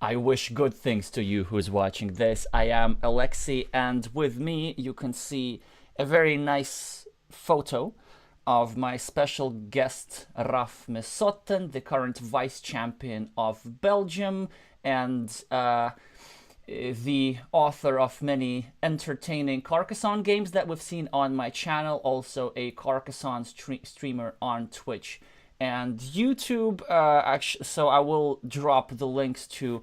I wish good things to you who's watching this. I am Alexey, and with me you can see a very nice photo of my special guest Raf Mesotten, the current vice champion of Belgium, and the author of many entertaining Carcassonne games that we've seen on my channel, also a Carcassonne streamer on Twitch and YouTube. So I will drop the links to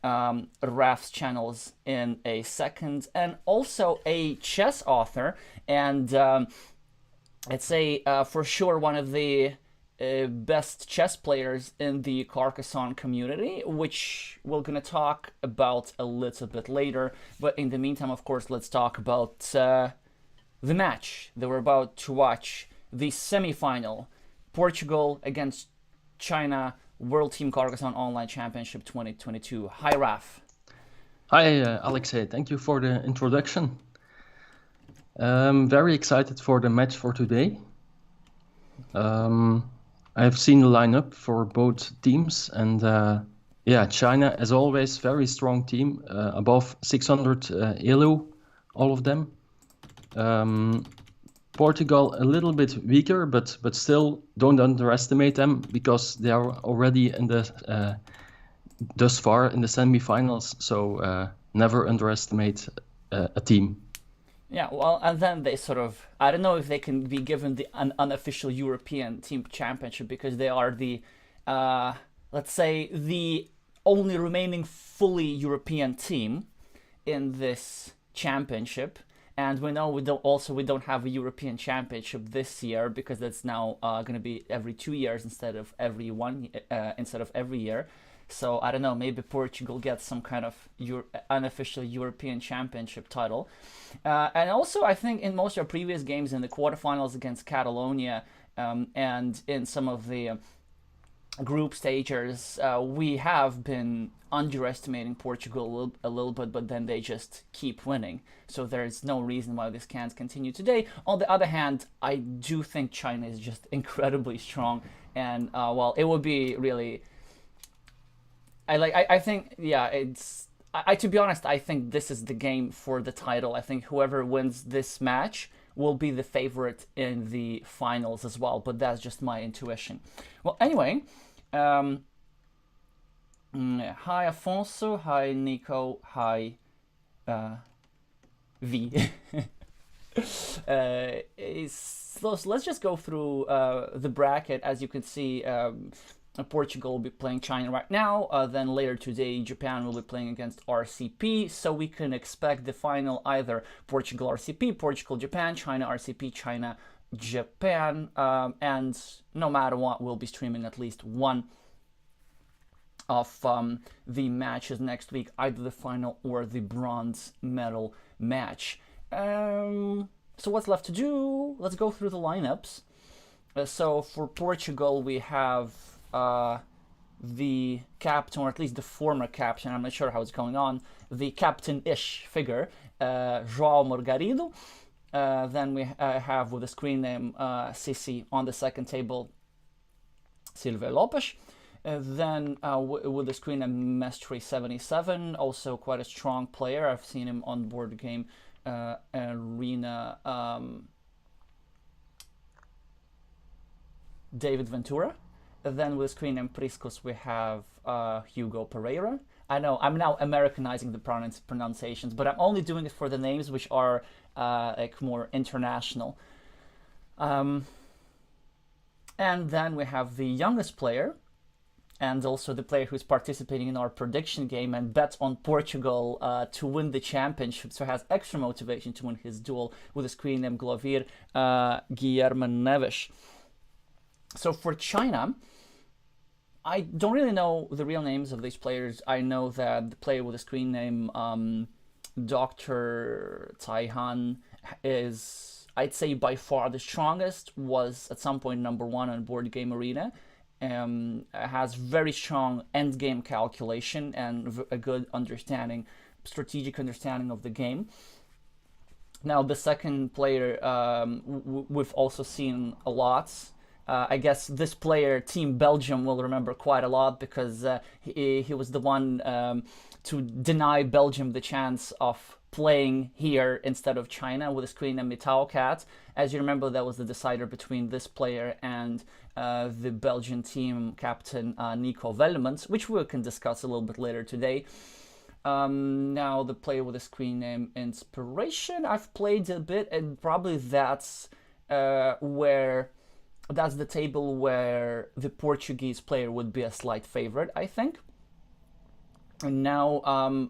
Raf's channels in a second, and also a chess author, and it's a for sure one of the best chess players in the Carcassonne community, which we're gonna talk about a little bit later. But in the meantime, of course, let's talk about the match that we're about to watch, the semi-final, Portugal against China, World Team Carcassonne Online Championship 2022. Hi, Raf. Hi, Alexey. Thank you for the introduction. I'm very excited for the match for today. I've seen the lineup for both teams, and yeah, China, as always, very strong team, above 600 ELO, all of them. Portugal a little bit weaker, but still don't underestimate them, because they are already in the thus far in the semi-finals. So never underestimate a team. Yeah, well, and then they sort of, I don't know if they can be given an unofficial European Team Championship, because they are the, let's say, the only remaining fully European team in this championship. And we know we don't have a European Championship this year, because that's now going to be every 2 years instead of every year. So I don't know, maybe Portugal gets some kind of unofficial European Championship title. And also, I think in most of our previous games, in the quarterfinals against Catalonia, and in some of the group stagers, we have been underestimating Portugal a little bit, but then they just keep winning. So there's no reason why this can't continue today. On the other hand, I do think China is just incredibly strong, and well, it would be really. I think, yeah, to be honest, I think this is the game for the title. I think whoever wins this match will be the favorite in the finals as well, but that's just my intuition. Well, anyway, hi Afonso, hi Nico, hi V. So let's just go through the bracket. As you can see, Portugal will be playing China right now. Then later today, Japan will be playing against RCP. So we can expect the final either Portugal RCP, Portugal Japan, China RCP, China Japan. And no matter what, we'll be streaming at least one of the matches next week, either the final or the bronze medal match. So what's left to do? Let's go through the lineups. So for Portugal, we have the captain, or at least the former captain, I'm not sure how it's going on, the captain-ish figure, João Margarido. Then we have, with the screen name Sissi, on the second table, Silvia Lopes. Then with the screen name Mestre77, also quite a strong player. I've seen him on board game Arena. David Ventura. Then with screen name Priscos, we have Hugo Pereira. I know I'm now Americanizing the pronunciations, but I'm only doing it for the names which are like more international. And then we have the youngest player, and also the player who's participating in our prediction game and bets on Portugal to win the championship, so has extra motivation to win his duel, with a screen name Glovir Guilherme Neves. So for China, I don't really know the real names of these players. I know that the player with the screen name Dr. Taihan is, I'd say, by far the strongest, was at some point number one on Board Game Arena. Has very strong endgame calculation and a good understanding, strategic understanding of the game. Now the second player we've also seen a lot I guess this player, Team Belgium, will remember quite a lot because he was the one to deny Belgium the chance of playing here instead of China with a screen and Metal Cat. As you remember, that was the decider between this player and the Belgian team captain Nico Vellemans, which we can discuss a little bit later today. Now the player with the screen name Inspiration, I've played a bit, and probably that's that's the table where the Portuguese player would be a slight favorite, I think. And now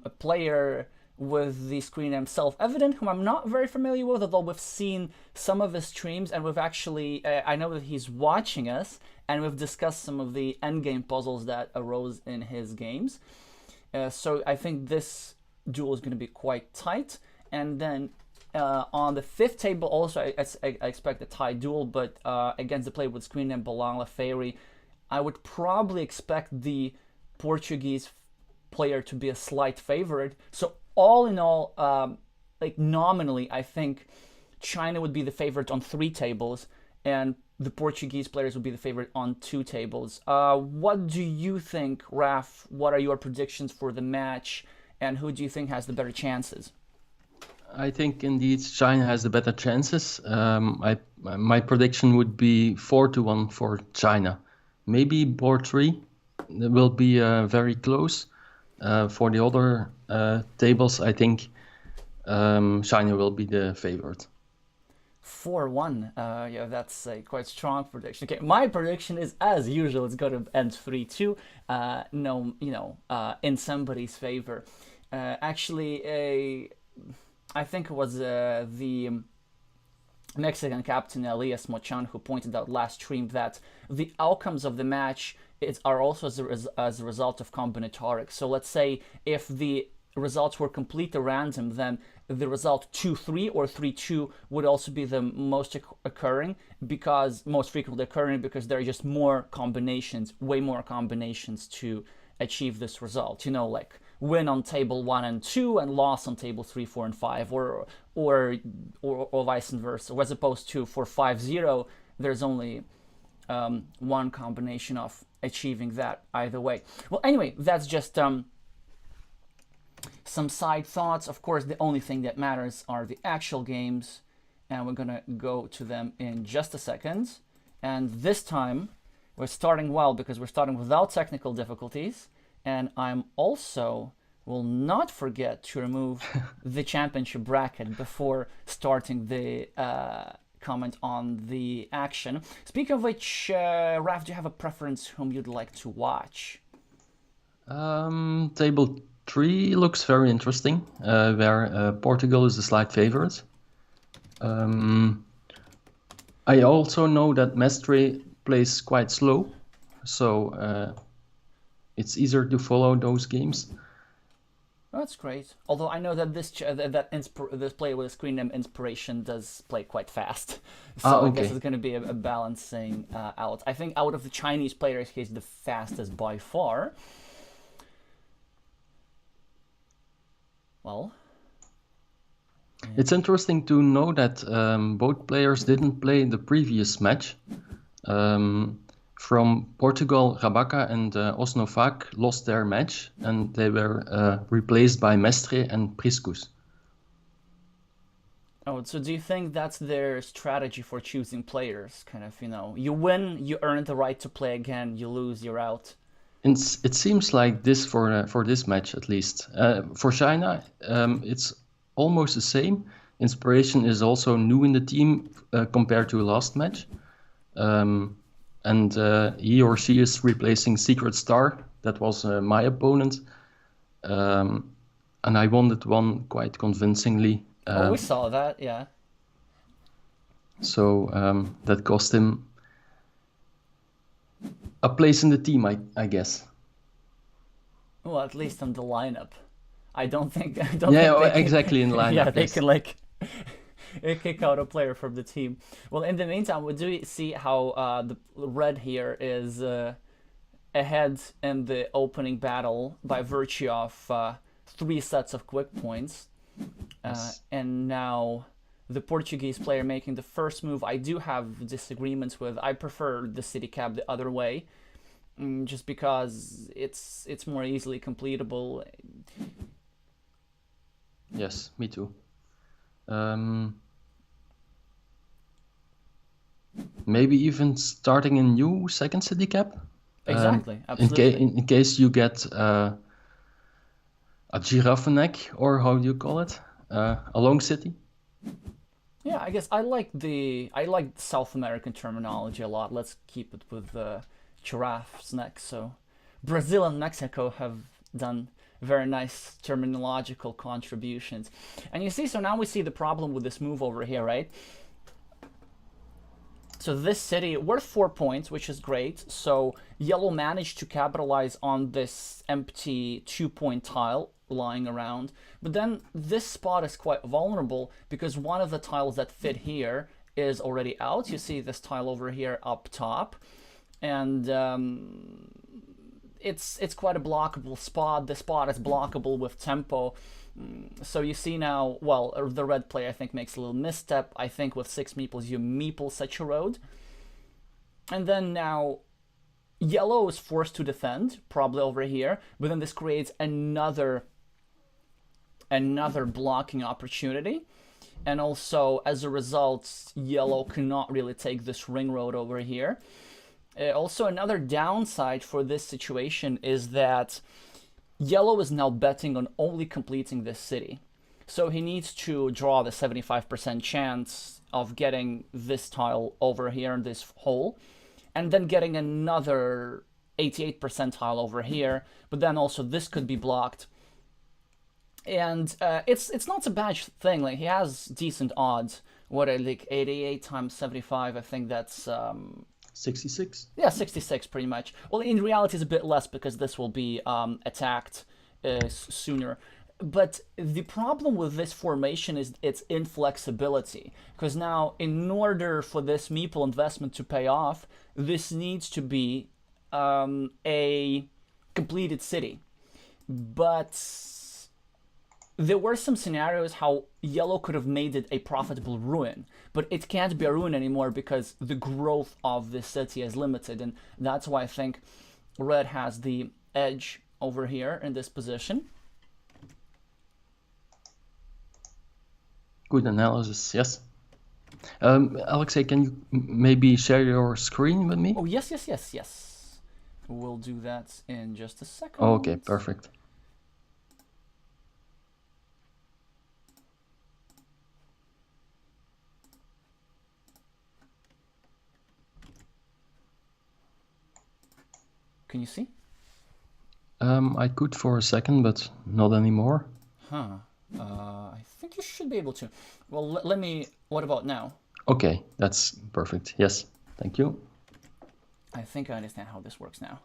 a player with the screen name Self-Evident, whom I'm not very familiar with, although we've seen some of his streams, and we've actually, I know that he's watching us, and we've discussed some of the endgame puzzles that arose in his games. So I think this duel is going to be quite tight. And then on the fifth table, also I expect a tie duel, but against the player with screen name Balala Fairy, I would probably expect the Portuguese player to be a slight favorite. So all in all, like nominally, I think China would be the favorite on 3 tables, and the Portuguese players would be the favorite on 2 tables. What do you think, Raf? What are your predictions for the match, and who do you think has the better chances? I think indeed China has the better chances. My prediction would be 4-1 for China. Maybe board 3 will be very close. For the other tables, I think China will be the favorite. 4-1. Yeah, that's a quite strong prediction. Okay, my prediction is, as usual, it's going to end 3-2. No, in somebody's favor. Actually, I think it was the Mexican captain Elias Mochan who pointed out last stream that the outcomes of the match are also as a result of combinatorics. So let's say if the results were completely random, then the result 2-3 or 3-2 would also be the most frequently occurring, because there are just more combinations, way more combinations to achieve this result. Like win on table 1 and 2 and loss on table 3, 4, and 5, or vice versa. As opposed to for 5-0, there's only one combination of achieving that either way. Well, anyway, that's just some side thoughts. Of course, the only thing that matters are the actual games, and we're gonna go to them in just a second. And this time we're starting well, because we're starting without technical difficulties, and I'm also will not forget to remove the championship bracket before starting the comment on the action. Speaking of which, Raf, do you have a preference whom you'd like to watch? Table 3 looks very interesting, where Portugal is the slight favorite. I also know that Mestre plays quite slow, so it's easier to follow those games. Oh, that's great. Although I know that this player with a screen name Inspiration does play quite fast, so okay. I guess it's going to be a balancing out. I think out of the Chinese players, he's the fastest by far. Well, it's interesting to know that both players didn't play the previous match. From Portugal, Rabaka and Osnovac lost their match, and they were replaced by Mestre and Priscus. Oh, so do you think that's their strategy for choosing players? Kind of, you win, you earn the right to play again. You lose, you're out. It seems like this for this match, at least. For China, it's almost the same. Inspiration is also new in the team compared to last match. And he or she is replacing Secret Star. That was my opponent. And I won that one quite convincingly. We saw that, yeah. So that cost him a place in the team, I guess. Well, at least in the lineup. I don't think exactly in the lineup. Yeah, they can kick out a player from the team. Well, in the meantime, we do see how the red here is ahead in the opening battle by virtue of 3 sets of quick points. Yes. And now the Portuguese player making the first move, I do have disagreements with. I prefer the city cap the other way, just because it's more easily completable. Yes, me too. Maybe even starting a new second city cap. Exactly, absolutely. In case you get a giraffe neck, or how do you call it? A long city. Yeah, I guess I like South American terminology a lot. Let's keep it with giraffes neck. So Brazil and Mexico have done very nice terminological contributions. And you see, so now we see the problem with this move over here, right? So this city worth 4 points, which is great. So yellow managed to capitalize on this empty 2-point tile lying around. But then this spot is quite vulnerable because one of the tiles that fit here is already out. You see this tile over here up top. And it's quite a blockable spot. The spot is blockable with tempo. So you see now, well, the red player I think makes a little misstep. I think with 6 meeples you meeple such a road. And then now yellow is forced to defend, probably over here, but then this creates another blocking opportunity. And also, as a result, yellow cannot really take this ring road over here. Also, another downside for this situation is that yellow is now betting on only completing this city. So he needs to draw the 75% chance of getting this tile over here in this hole, and then getting another 88% tile over here, but then also this could be blocked. And it's not a bad thing. Like, he has decent odds. What are like 88 times 75? I think that's 66. Yeah, 66 pretty much. Well, in reality, it's a bit less because this will be attacked sooner. But the problem with this formation is its inflexibility. Because now, in order for this meeple investment to pay off, this needs to be a completed city. But there were some scenarios how yellow could have made it a profitable ruin, but it can't be a ruin anymore because the growth of the city is limited, and that's why I think red has the edge over here in this position. Good analysis, yes. Alexey, can you maybe share your screen with me? Oh, yes. We'll do that in just a second. Oh, okay, perfect. Can you see? I could for a second, but not anymore. Huh. I think you should be able to. Well, let me... What about now? Okay, that's perfect. Yes, thank you. I think I understand how this works now.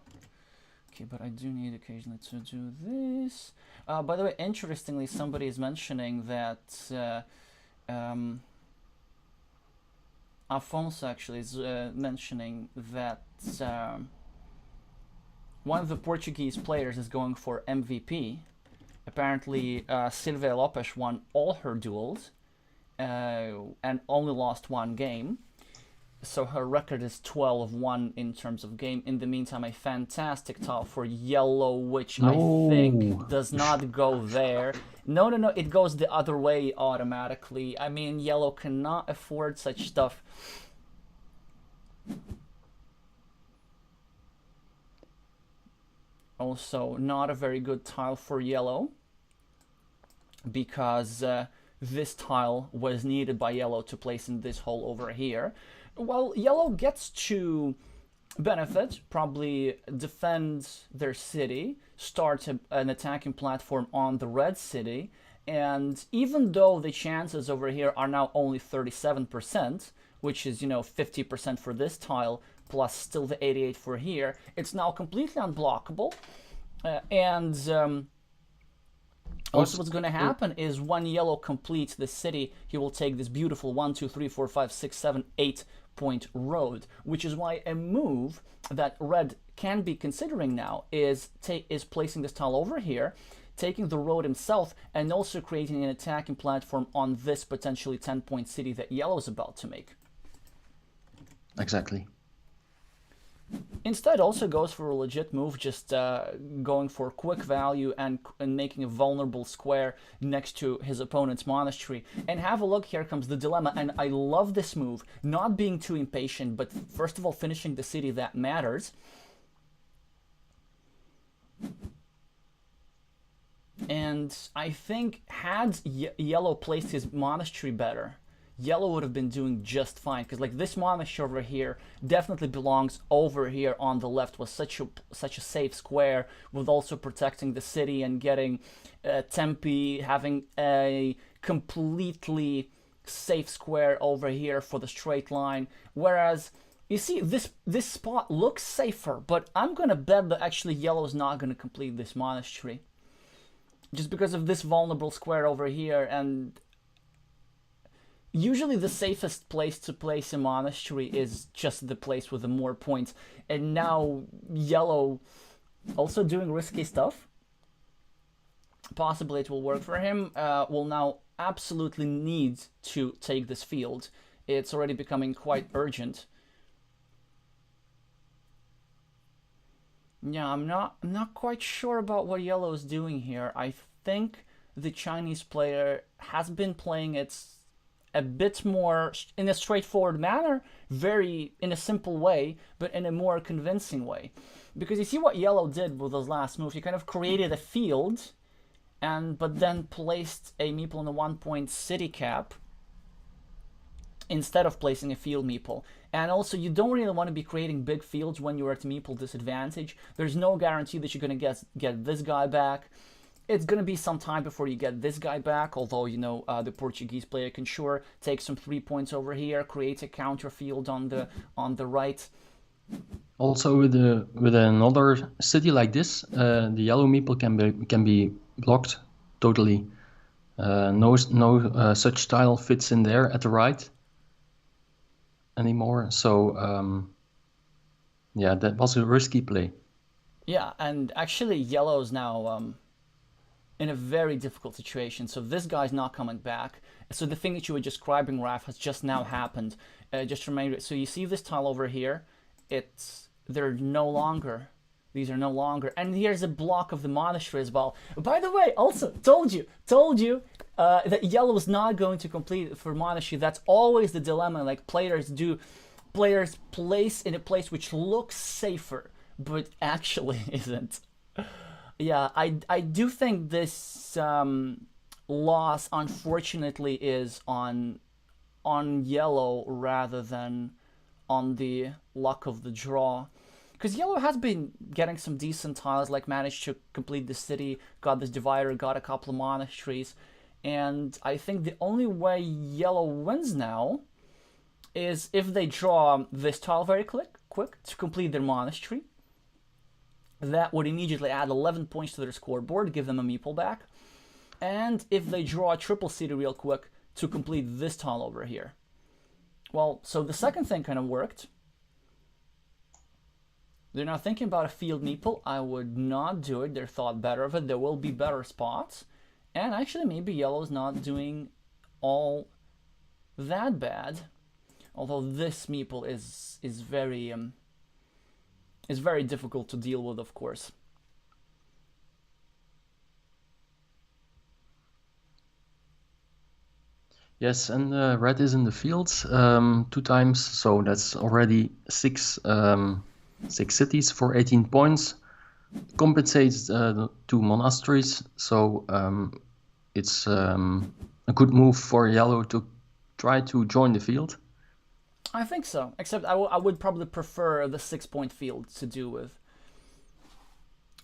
Okay, but I do need occasionally to do this. By the way, interestingly, somebody is mentioning that... Afonso actually is mentioning that one of the Portuguese players is going for MVP. Apparently, Silvia Lopes won all her duels and only lost 1 game. So her record is 12-1 in terms of game. In the meantime, a fantastic tile for yellow, which I think does not go there. No, it goes the other way automatically. I mean, yellow cannot afford such stuff. Also, not a very good tile for yellow, because this tile was needed by yellow to place in this hole over here. Well, yellow gets to benefit, probably defend their city, start an attacking platform on the red city, and even though the chances over here are now only 37%, which is, 50% for this tile, plus still the 88 for here, it's now completely unblockable. Also, what's going to happen is when yellow completes the city, he will take this beautiful 1, 2, 3, 4, 5, 6, 7, 8 point road, which is why a move that red can be considering now is placing this tile over here, taking the road himself and also creating an attacking platform on this potentially 10-point city that Yellow's about to make. Exactly. Instead, also goes for a legit move, just going for quick value and making a vulnerable square next to his opponent's monastery. And have a look, here comes the dilemma, and I love this move. Not being too impatient, but first of all finishing the city that matters. And I think had Yellow placed his monastery better, Yellow would have been doing just fine, because like this monastery over here definitely belongs over here on the left, was such a safe square, with also protecting the city and getting Tempe, having a completely safe square over here for the straight line. Whereas you see this spot looks safer, but I'm gonna bet that actually Yellow's not gonna complete this monastery, just because of this vulnerable square over here. And usually the safest place to place a monastery is just the place with the more points. And now Yellow also doing risky stuff. Possibly it will work for him. Will now absolutely need to take this field. It's already becoming quite urgent. Yeah, I'm not quite sure about what Yellow is doing here. I think the Chinese player has been playing it a bit more in a straightforward manner, very in a simple way, but in a more convincing way. Because you see what Yellow did with those last moves, he kind of created a field, but then placed a meeple on the 1-point city cap instead of placing a field meeple. And also, you don't really want to be creating big fields when you're at meeple disadvantage. There's no guarantee that you're going to get this guy back. It's going to be some time before you get this guy back, although, you know, the Portuguese player can sure take some 3 points over here, create a counter field on the right. Also, with another city like this, the yellow meeple can be blocked totally. No such tile fits in there at the right anymore. So yeah, that was a risky play. Yeah, and actually Yellow's now in a very difficult situation. So this guy's not coming back. So the thing that you were describing, Raf, has just now happened. Just remind you. So you see this tile over here? They're no longer. These are no longer. And here's a block of the monastery as well. By the way, also told you that Yellow is not going to complete for monastery. That's always the dilemma. Like players place in a place which looks safer, but actually isn't. Yeah, I do think this loss, unfortunately, is on Yellow rather than on the luck of the draw. Because Yellow has been getting some decent tiles, like managed to complete the city, got this divider, got a couple of monasteries. And I think the only way Yellow wins now is if they draw this tile very quick to complete their monastery. That would immediately add 11 points to their scoreboard, give them a meeple back. And if they draw a triple city real quick to complete this tile over here. Well, so the second thing kind of worked. They're now thinking about a field meeple. I would not do it. They're thought better of it. There will be better spots. And actually, maybe Yellow's not doing all that bad. Although this meeple is very difficult to deal with, of course. Yes, and red is in the field 2 times, so that's already 6 cities for 18 points. Compensates 2 monasteries, so it's a good move for Yellow to try to join the field. I think so, except I would probably prefer the 6-point field to do with.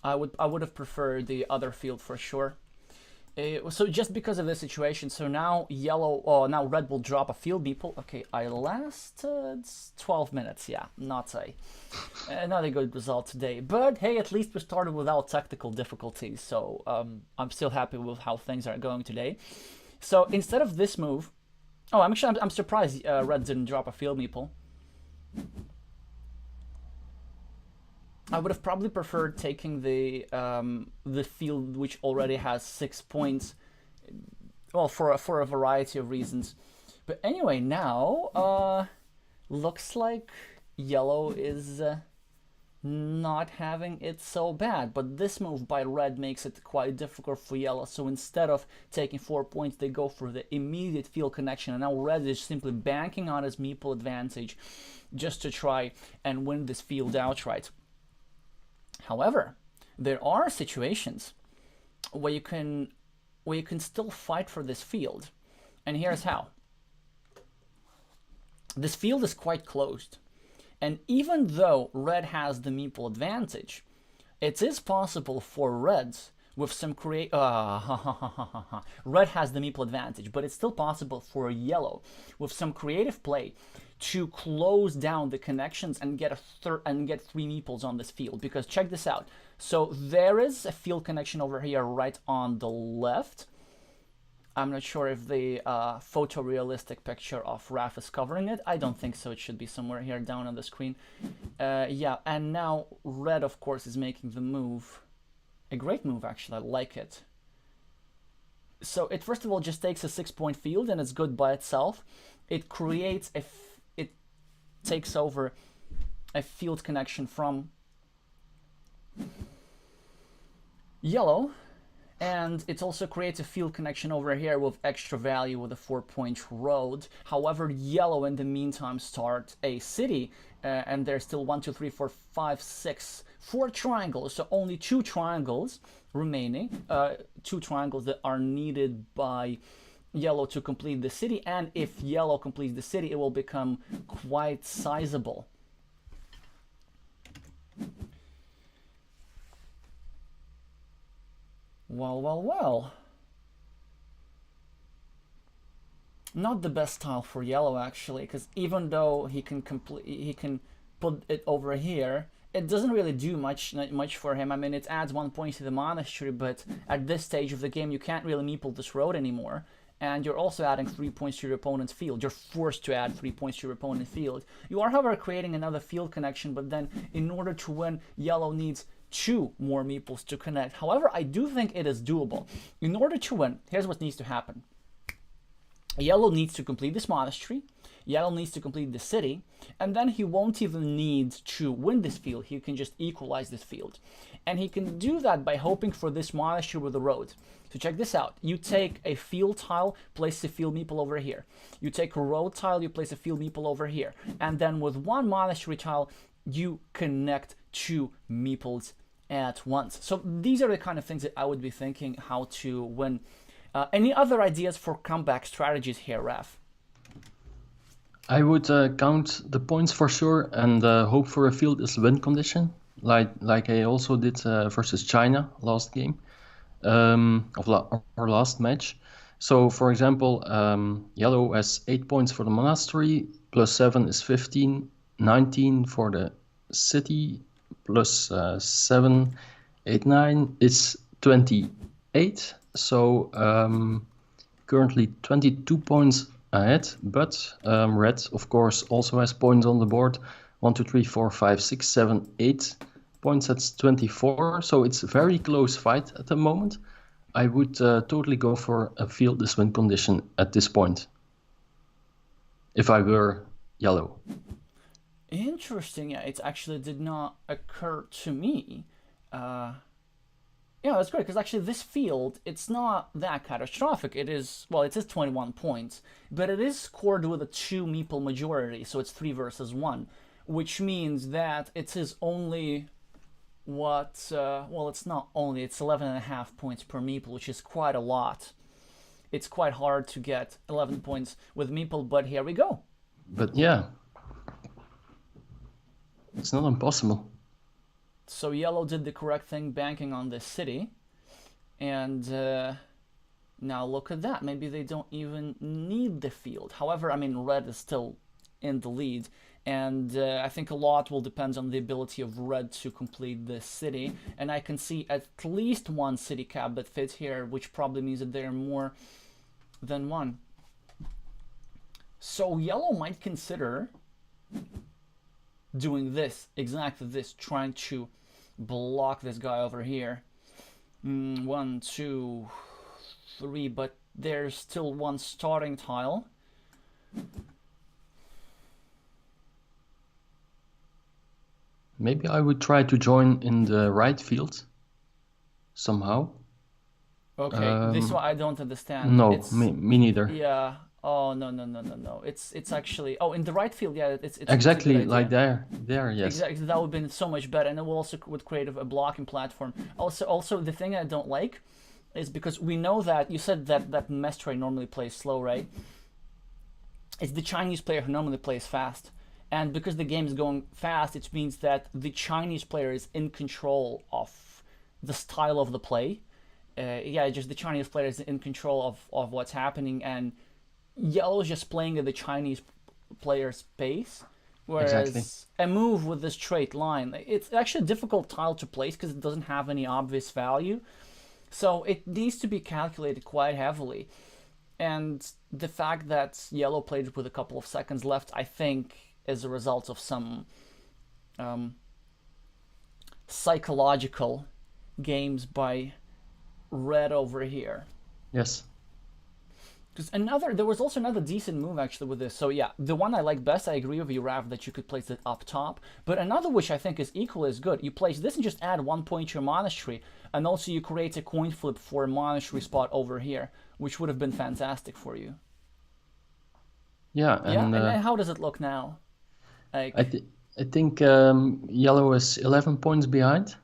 I would have preferred the other field for sure. So just because of this situation, so now now red will drop a field meeple. Okay, I lasted 12 minutes. Yeah, not a good result today. But hey, at least we started without technical difficulties. So I'm still happy with how things are going today. So instead of this move, I'm surprised red didn't drop a field meeple. I would have probably preferred taking the field which already has 6 points. Well, for a variety of reasons. But anyway, now looks like yellow is not having it so bad. But this move by red makes it quite difficult for yellow. So instead of taking 4 points, they go for the immediate field connection. And now red is simply banking on his meeple advantage just to try and win this field outright. However, there are situations where you can still fight for this field. And here's how. This field is quite closed. And even though red has the meeple advantage, it is possible for reds with some red has the meeple advantage, but it's still possible for yellow with some creative play to close down the connections and get get 3 meeples on this field. Because check this out. So there is a field connection over here right on the left. I'm not sure if the photorealistic picture of Raf is covering it. I don't think so. It should be somewhere here down on the screen. Yeah, and now red, of course, is making the move. A great move, actually. I like it. So it first of all just takes a 6-point field, and it's good by itself. It creates it takes over a field connection from yellow. And it also creates a field connection over here with extra value with a 4-point road. However, yellow in the meantime start a city, and there's still 1, 2, 3, 4, 5, 6, 4 triangles. So only 2 triangles remaining, 2 triangles that are needed by yellow to complete the city. And if yellow completes the city, it will become quite sizable. Well. Not the best tile for yellow, actually, because even though he can put it over here, it doesn't really do much for him. I mean, it adds 1 point to the monastery, but at this stage of the game, you can't really meeple this road anymore. And you're also adding 3 points to your opponent's field. You're forced to add 3 points to your opponent's field. You are, however, creating another field connection, but then in order to win, yellow needs 2 more meeples to connect. However, I do think it is doable. In order to win, here's what needs to happen. Yellow needs to complete this monastery, yellow needs to complete the city, and then he won't even need to win this field. He can just equalize this field. And he can do that by hoping for this monastery with a road. So check this out. You take a field tile, place a field meeple over here. You take a road tile, you place a field meeple over here. And then with 1 monastery tile, you connect 2 meeples at once. So these are the kind of things that I would be thinking how to win. Any other ideas for comeback strategies here, Raf? I would count the points for sure and hope for a field is win condition, like I also did versus China last game of our last match. So, for example, yellow has 8 points for the monastery, plus 7 is 15, 19 for the city, plus 7, 8, 9 is 28. So currently 22 points ahead, but red, of course, also has points on the board. 1, 2, 3, 4, 5, 6, 7, 8 points. That's 24. So it's a very close fight at the moment. I would totally go for a field is win condition at this point, if I were yellow. Interesting. Yeah, it actually did not occur to me. Yeah, that's great, because actually this field, it's not that catastrophic. It is, well, it is 21 points, but it is scored with a 2 meeple majority, so it's 3 versus 1, which means that it is only what, well, it's not only, it's 11.5 points per meeple, which is quite a lot. It's quite hard to get 11 points with meeple, but here we go. But yeah, it's not impossible. So yellow did the correct thing, banking on this city. And now look at that. Maybe they don't even need the field. However, I mean, red is still in the lead. And I think a lot will depend on the ability of red to complete this city. And I can see at least 1 city cap that fits here, which probably means that there are more than 1. So yellow might consider doing this, exactly this, trying to block this guy over here. 1, 2, 3, but there's still one starting tile. Maybe I would try to join in the right field somehow. Okay, this one I don't understand. No, It's me neither. yeah. Oh no. It's actually in the right field. Yeah, it's a good Exactly idea. like there, yes. Exactly, that would have been so much better, and it will also would create a blocking platform. Also, the thing I don't like is because we know that you said that Mestre normally plays slow, right? It's the Chinese player who normally plays fast, and because the game is going fast, it means that the Chinese player is in control of the style of the play. Yeah, just the Chinese player is in control of what's happening, and Yellow is just playing at the Chinese player's pace. Whereas Exactly. a move with the straight line, it's actually a difficult tile to place because it doesn't have any obvious value. So it needs to be calculated quite heavily. And the fact that Yellow played with a couple of seconds left, I think, is a result of some psychological games by Red over here. Yes. Because there was also another decent move actually with this. So yeah, the one I like best, I agree with you, Rav, that you could place it up top. But another which I think is equally as good, you place this and just add 1 point to your monastery, and also you create a coin flip for a monastery spot over here, which would have been fantastic for you. Yeah, Yeah, and and how does it look now? I Like, th I think yellow is 11 points behind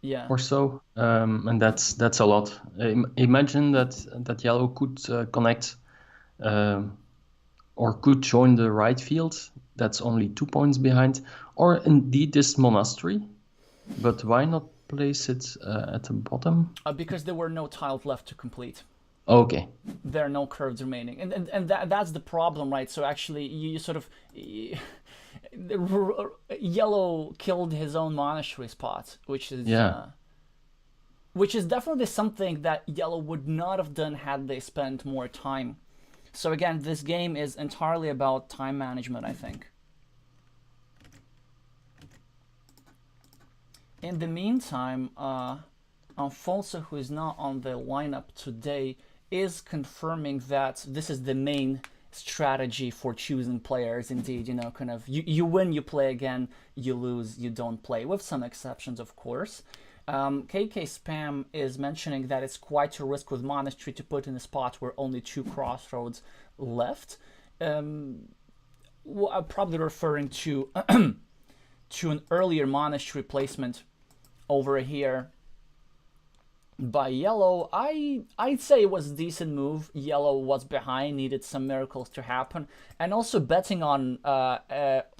yeah, or so, and that's a lot. Imagine that yellow could connect or could join the right field. That's only 2 points behind, or indeed this monastery. But why not place it at the bottom? because there were no tiles left to complete. Okay. There are no curves remaining, and that's the problem, right? So actually, you sort of Yellow killed his own monastery spot, Yeah. which is definitely something that Yellow would not have done had they spent more time. So again, this game is entirely about time management, I think. In the meantime, Alfonso, who is not on the lineup today, is confirming that this is the main strategy for choosing players. Indeed, kind of you win, you play again, you lose, you don't play, with some exceptions, of course. KK Spam is mentioning that it's quite a risk with Monastery to put in a spot where only 2 crossroads left. I'm probably referring to to an earlier Monastery placement over here by Yellow. I'd say it was a decent move. Yellow was behind, needed some miracles to happen, and also betting on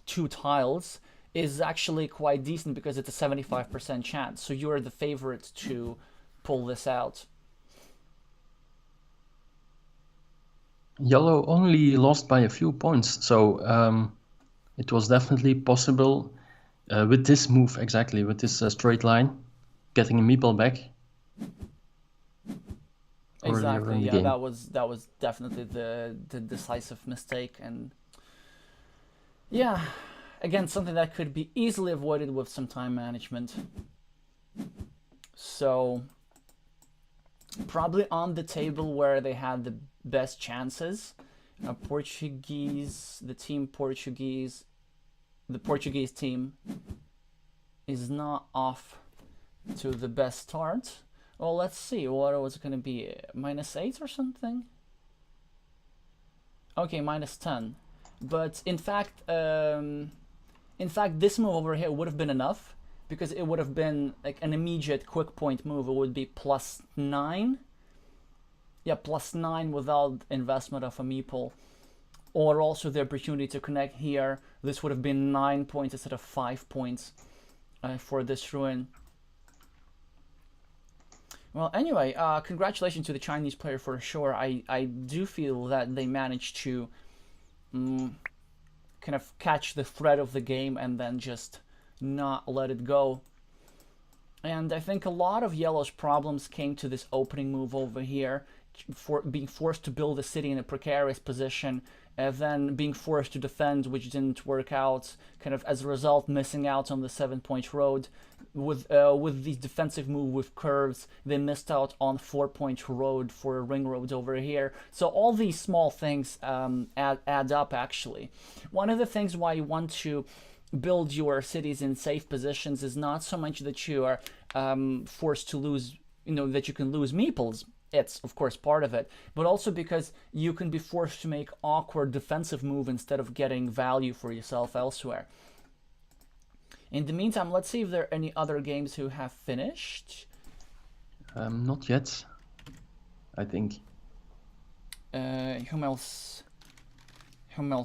2 tiles is actually quite decent because it's a 75% chance. So you're the favorite to pull this out. Yellow only lost by a few points, so it was definitely possible with this move, exactly, with this straight line, getting a meeple back. Exactly, in the yeah, game. that was definitely the decisive mistake, and yeah, again, something that could be easily avoided with some time management. So probably on the table where they had the best chances, the Portuguese team is not off to the best start. Well, let's see, what was it going to be, -8 or something? Okay, -10. But in fact, this move over here would have been enough, because it would have been like an immediate quick point move. It would be +9. Yeah, +9 without investment of a meeple. Or also the opportunity to connect here. This would have been 9 points instead of 5 points for this ruin. Well, anyway, congratulations to the Chinese player for sure. I do feel that they managed to kind of catch the thread of the game and then just not let it go. And I think a lot of Yellow's problems came to this opening move over here. for being forced to build a city in a precarious position, and then being forced to defend, which didn't work out, kind of as a result missing out on the 7-point road. With the defensive move with curves, they missed out on 4-point road for a ring road over here. So all these small things add up, actually. One of the things why you want to build your cities in safe positions is not so much that you are forced to lose, that you can lose meeples. It's, of course, part of it, but also because you can be forced to make awkward defensive move instead of getting value for yourself elsewhere. In the meantime, let's see if there are any other games who have finished. Not yet, I think. Whom else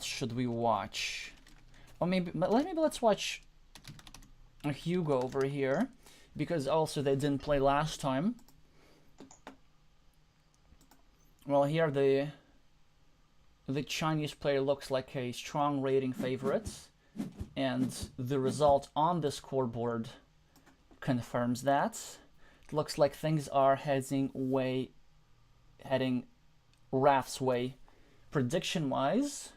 should we watch? Or maybe let's watch Hugo over here, because also they didn't play last time. Well, here the Chinese player looks like a strong rating favorite, and the result on the scoreboard confirms that. It looks like things are heading Raf's way, prediction-wise.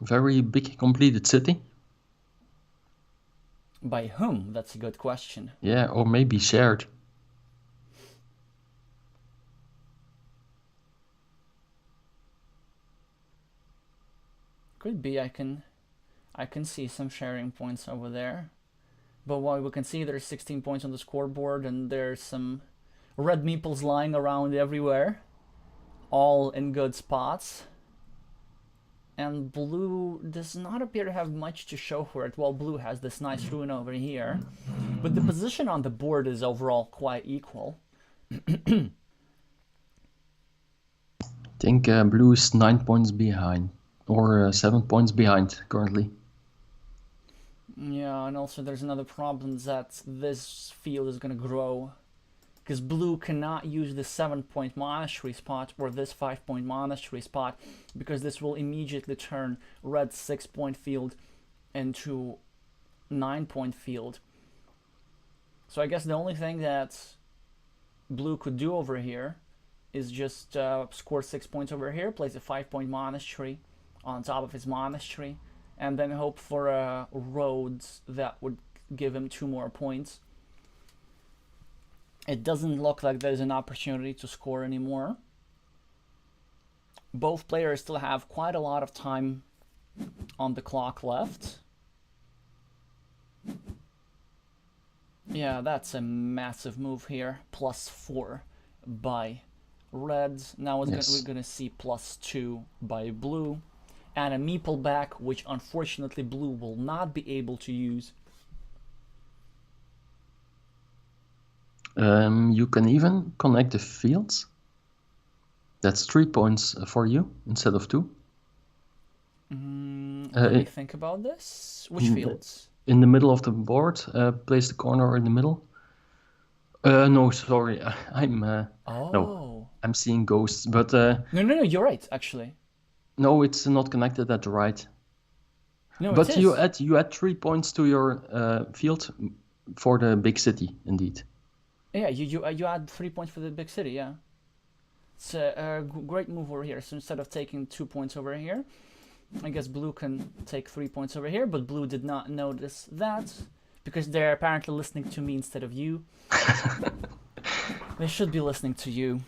Very big completed city. By whom? That's a good question. Yeah, or maybe shared. Could be. I can see some sharing points over there, but what we can see, there's 16 points on the scoreboard, and there's some red meeples lying around everywhere, all in good spots. And blue does not appear to have much to show for it. Well, blue has this nice ruin over here, but the position on the board is overall quite equal. I think blue is 9 points behind, or 7 points behind currently. Yeah, and also there's another problem that this field is going to grow, because blue cannot use the 7-point monastery spot or this 5-point monastery spot, because this will immediately turn red's 6-point field into 9-point field. So I guess the only thing that blue could do over here is just score 6 points over here, place a 5-point monastery on top of his monastery, and then hope for a road that would give him 2 more points. It doesn't look like there's an opportunity to score anymore. Both players still have quite a lot of time on the clock left. Yeah, that's a massive move here. +4 by red. Now we're going to see +2 by blue. And a meeple back, which unfortunately blue will not be able to use. You can even connect the fields. That's 3 points for you instead of 2. Let me think about this. Which fields? In the middle of the board. Place the corner in the middle. No, sorry. No, I'm seeing ghosts. But no, you're right. Actually. No, it's not connected at the right. No, but it is. you add 3 points to your field for the big city, indeed. Yeah, you add 3 points for the big city, yeah. It's a great move over here. So instead of taking 2 points over here, I guess blue can take 3 points over here, but blue did not notice that, because they're apparently listening to me instead of you. They should be listening to you.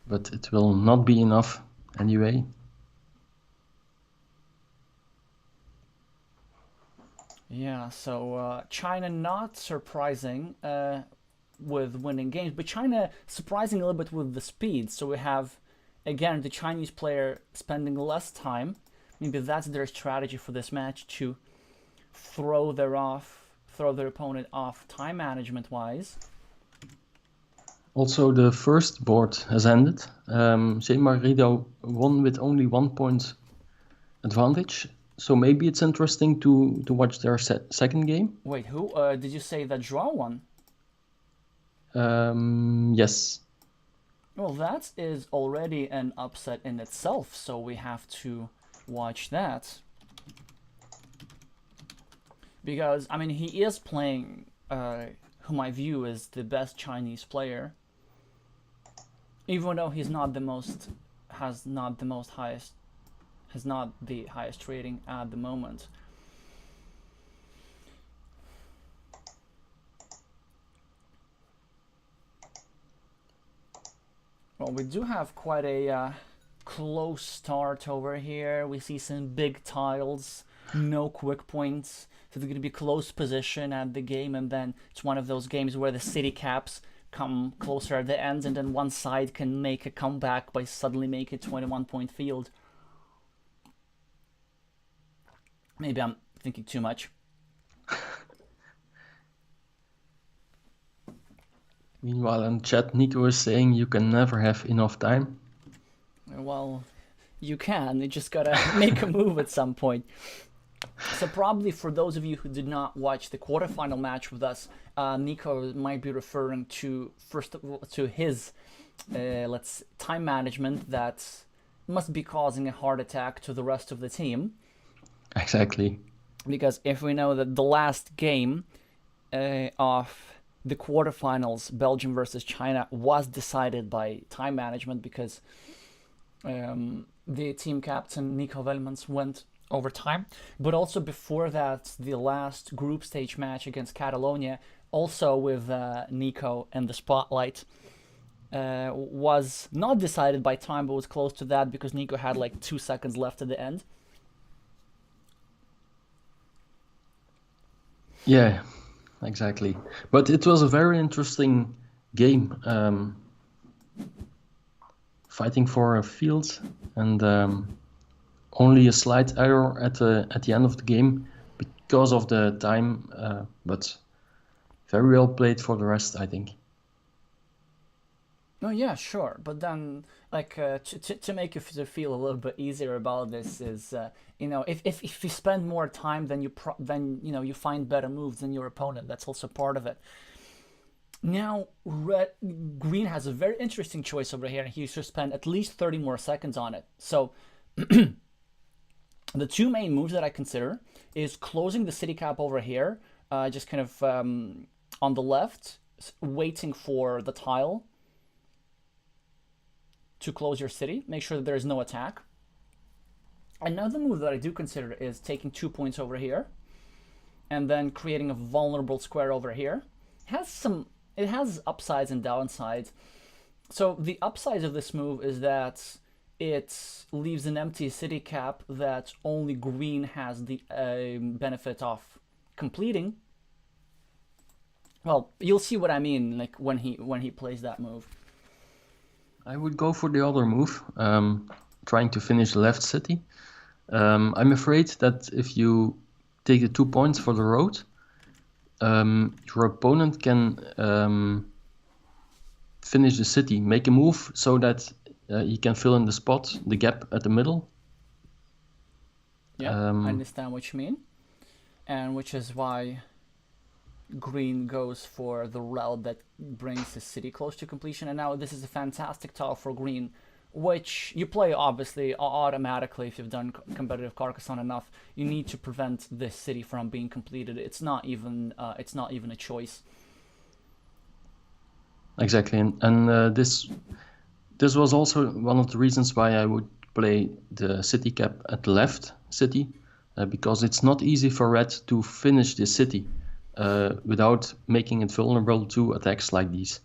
But it will not be enough anyway. Yeah, so China not surprising with winning games, but China surprising a little bit with the speed. So we have, again, the Chinese player spending less time. Maybe that's their strategy for this match, to throw their opponent off time management wise. Also, the first board has ended. Marido won with only 1 point advantage. So maybe it's interesting to watch their second game. Wait, who? Did you say that Joao won? Yes. Well, that is already an upset in itself, so we have to watch that. because I mean he is playing whom I view as the best Chinese player, even though he's not the most has not the most highest has not the highest rating at the moment. Well, we do have quite a close start over here. We see some big tiles, no quick points. So it's going to be close position at the game, and then it's one of those games where the city caps come closer at the end, and then one side can make a comeback by suddenly making a 21-point field. Maybe I'm thinking too much. Meanwhile, in chat, Nico is saying you can never have enough time. Well, you can. You just gotta make a move at some point. So probably for those of you who did not watch the quarterfinal match with us, Nico might be referring to first of all to his let's time management that must be causing a heart attack to the rest of the team. Exactly. Because if we know that the last game of the quarterfinals, Belgium versus China, was decided by time management because the team captain Nico Velmans went overtime. But also before that, the last group stage match against Catalonia, also with Nico in the spotlight, was not decided by time, but was close to that because Nico had like 2 seconds left at the end. Yeah, exactly. But it was a very interesting game, fighting for a field, and only a slight error at the end of the game because of the time, but very well played for the rest, I think. Oh yeah, sure. But then, like, to make you feel a little bit easier about this is, you know, if you spend more time, then you find better moves than your opponent. That's also part of it. Now, green has a very interesting choice over here, and he should spend at least 30 more seconds on it. So, the two main moves that I consider is closing the city cap over here, just kind of on the left, waiting for the tile to close your city. Make sure that there is no attack. Another move that I do consider is taking 2 points over here and then creating a vulnerable square over here. It has upsides and downsides. So the upsides of this move is that it leaves an empty city cap that only green has the benefit of completing. Well, you'll see what I mean, like when he plays that move. I would go for the other move, trying to finish the left city. I'm afraid that if you take the 2 points for the road, your opponent can finish the city, make a move so that he can fill in the gap at the middle. Yeah, I understand what you mean, and which is why green goes for the route that brings the city close to completion. And now this is a fantastic tile for green, which you play obviously automatically if you've done competitive Carcassonne enough. You need to prevent this city from being completed. It's not even a choice. Exactly, and this was also one of the reasons why I would play the city cap at the left city, because it's not easy for red to finish the city without making it vulnerable to attacks like these.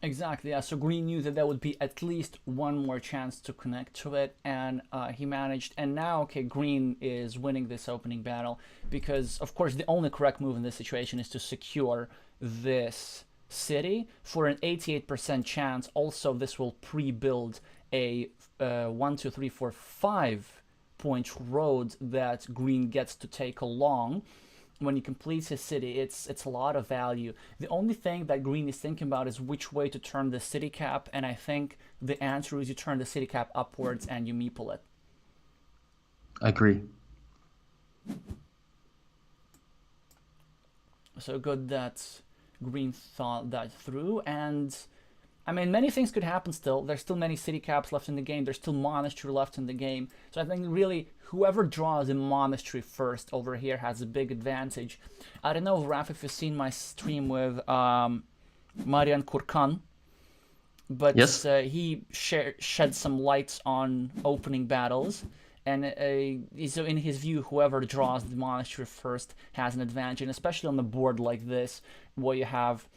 Exactly, yeah. So green knew that there would be at least one more chance to connect to it, and he managed. And now, okay, green is winning this opening battle because, of course, the only correct move in this situation is to secure this city for an 88% chance. Also, this will pre-build a 1, 2, 3, 4, 5 point road that green gets to take along. When he completes his city, it's a lot of value. The only thing that green is thinking about is which way to turn the city cap, and I think the answer is you turn the city cap upwards and you meeple it. I agree. So good that green thought that through, and I mean, many things could happen still. There's still many city caps left in the game. There's still monastery left in the game. So I think really whoever draws a monastery first over here has a big advantage. I don't know, Raf, if you've seen my stream with Marian Kurkan, but Yes. he shed some lights on opening battles. And so in his view, whoever draws the monastery first has an advantage, and especially on the board like this, where you have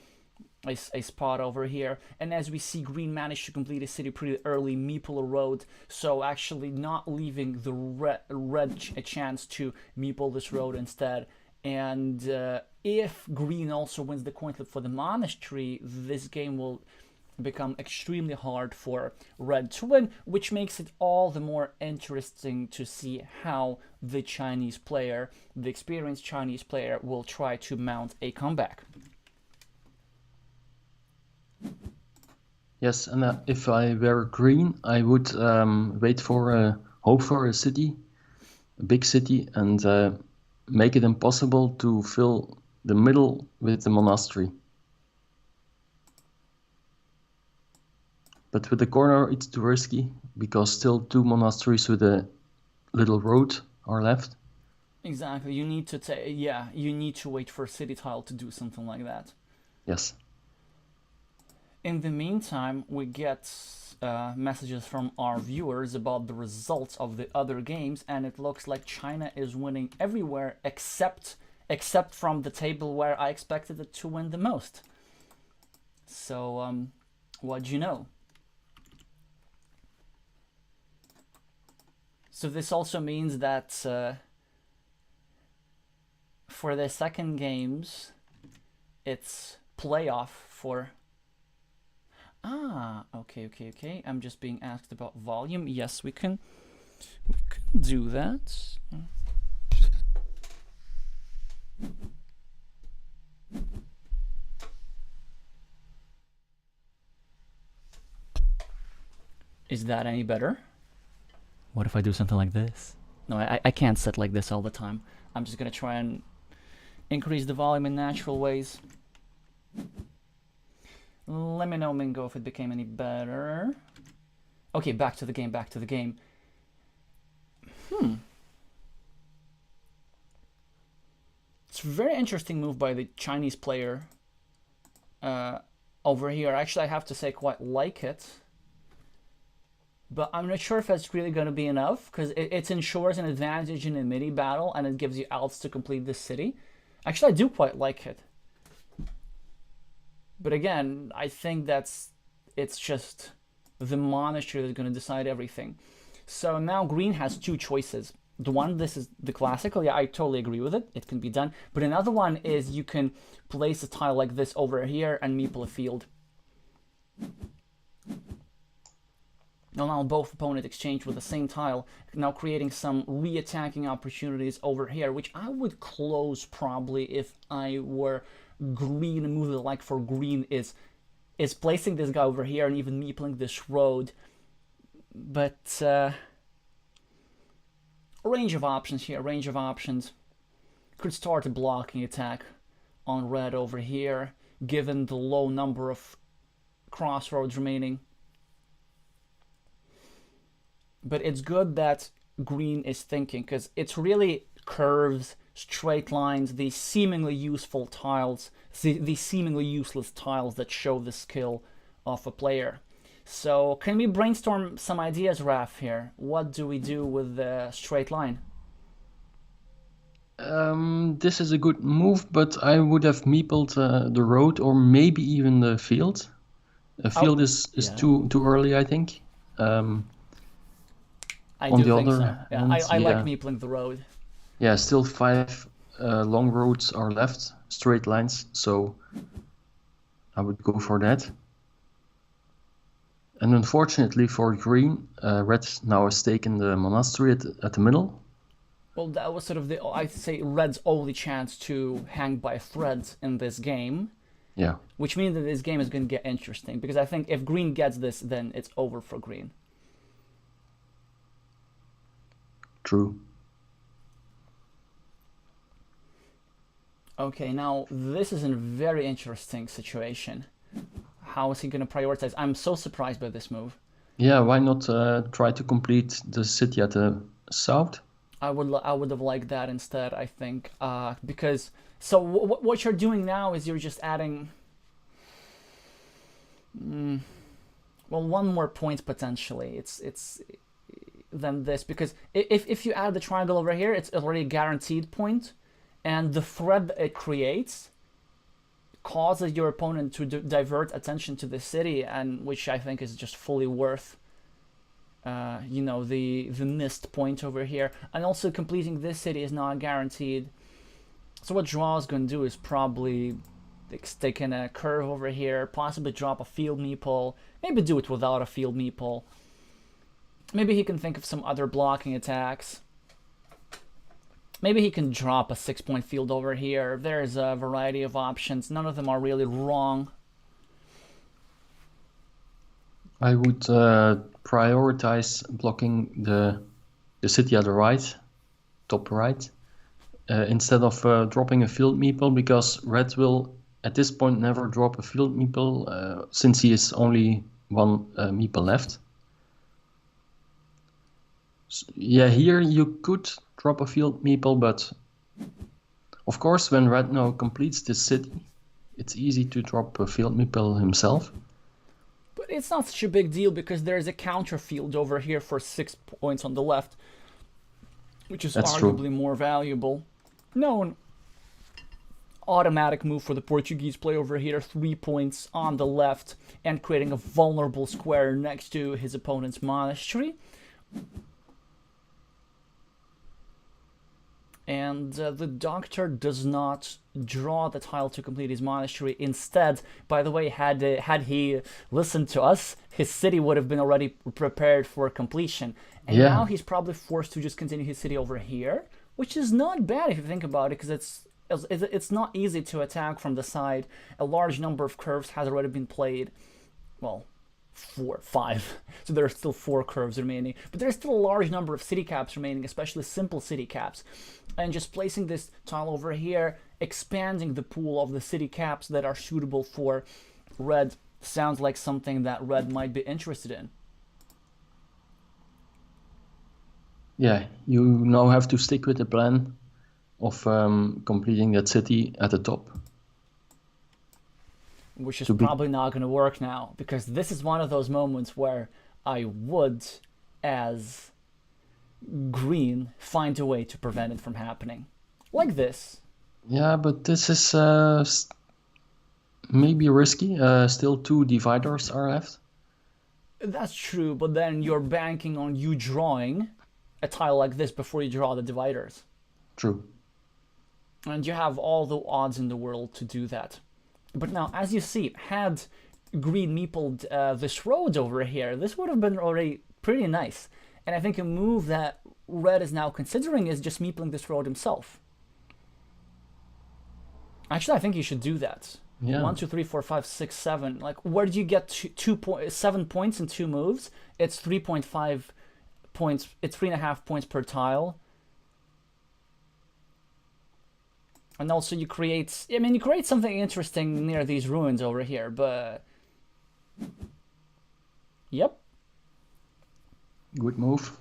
a spot over here. And as we see, green managed to complete a city pretty early, meeple a road, so actually not leaving the red a chance to meeple this road instead. And if green also wins the coin flip for the monastery, this game will become extremely hard for red to win, which makes it all the more interesting to see how the Chinese player, the experienced Chinese player, will try to mount a comeback. Yes, and if I were green, I would hope for a city, a big city, and make it impossible to fill the middle with the monastery. But with the corner, it's too risky, because still 2 monasteries with a little road are left. Exactly. You need to you need to wait for a city tile to do something like that. Yes. In the meantime, we get messages from our viewers about the results of the other games, and it looks like China is winning everywhere except from the table where I expected it to win the most. So, what do you know? So this also means that for the second games, it's playoff for... okay. I'm just being asked about volume. Yes, we can do that. Is that any better? What if I do something like this? No, I can't sit like this all the time. I'm just gonna try and increase the volume in natural ways. Let me know, Mingo, if it became any better. Okay, back to the game. It's a very interesting move by the Chinese player over here. Actually, I have to say I quite like it. But I'm not sure if that's really going to be enough, because it ensures an advantage in a midi battle, and it gives you alts to complete this city. Actually, I do quite like it. But again, I think it's just the monastery that's going to decide everything. So now green has 2 choices. The one, this is the classical, yeah, I totally agree with it. It can be done. But another one is you can place a tile like this over here and meeple a field. Now both opponents exchange with the same tile, now creating some re-attacking opportunities over here, which I would close probably if I were green. A move I like for green is placing this guy over here and even meepling this road. But range of options here, range of options. Could start a blocking attack on red over here, given the low number of crossroads remaining. But it's good that green is thinking, because it's really curves, straight lines, these seemingly useful tiles, these seemingly useless tiles that show the skill of a player. So can we brainstorm some ideas, Raf, here? What do we do with the straight line? This is a good move, but I would have meepled the road, or maybe even the field. The field is yeah. too early, I think. I on do the think other so. Yeah, hand, I like meepling the road. Yeah, still 5 long roads are left, straight lines, so I would go for that. And unfortunately for green, red now has taken the monastery at the middle. Well, that was sort of I'd say red's only chance to hang by threads in this game. Yeah. Which means that this game is going to get interesting, because I think if green gets this, then it's over for green. True. Okay, now this is a very interesting situation. how is he going to prioritize? I'm so surprised by this move. Yeah, why not try to complete the city at the south? I would have liked that instead, I think, because so what you're doing now is you're just adding, well, one more point potentially. It's than this, because if you add the triangle over here, it's already a guaranteed point, and the thread that it creates causes your opponent to divert attention to the city, and which I think is just fully worth you know, the missed point over here. And also completing this city is not guaranteed. So what Joao's going to do is probably stick in a curve over here, possibly drop a field meeple, maybe do it without a field meeple. Maybe he can think of some other blocking attacks. Maybe he can drop a 6-point field over here. There's a variety of options. None of them are really wrong. I would prioritize blocking the city at the right, top right, instead of dropping a field meeple, because red will at this point never drop a field meeple since he is only one meeple left. So, yeah, here you could drop a field meeple, but of course when red now completes this city, it's easy to drop a field meeple himself. But it's not such a big deal because there's a counter field over here for 6 points on the left, which is arguably more valuable. No, an automatic move for the Portuguese play over here, 3 points on the left and creating a vulnerable square next to his opponent's monastery. And the doctor does not draw the tile to complete his monastery. Instead, by the way, had he listened to us, his city would have been already prepared for completion. And now he's probably forced to just continue his city over here, which is not bad if you think about it, because it's not easy to attack from the side. A large number of curves has already been played. Well, 5. So there are still 4 curves remaining, but there's still a large number of city caps remaining, especially simple city caps. And just placing this tile over here, expanding the pool of the city caps that are suitable for red, sounds like something that red might be interested in. Yeah, you now have to stick with the plan of completing that city at the top. Which is probably not going to work now, because this is one of those moments where I would, as green, find a way to prevent it from happening. Like this. Yeah, but this is maybe risky. Still 2 dividers are left. That's true, but then you're banking on you drawing a tile like this before you draw the dividers. True. And you have all the odds in the world to do that. But now, as you see, had green meepled this road over here, this would have been already pretty nice. And I think a move that red is now considering is just meepling this road himself. Actually, I think you should do that. Yeah. 1, 2, 3, 4, 5, 6, 7. Like, where do you get 7 points in 2 moves? It's 3.5 points. It's 3.5 points per tile. And also you create, you create something interesting near these ruins over here, but... Yep. Good move.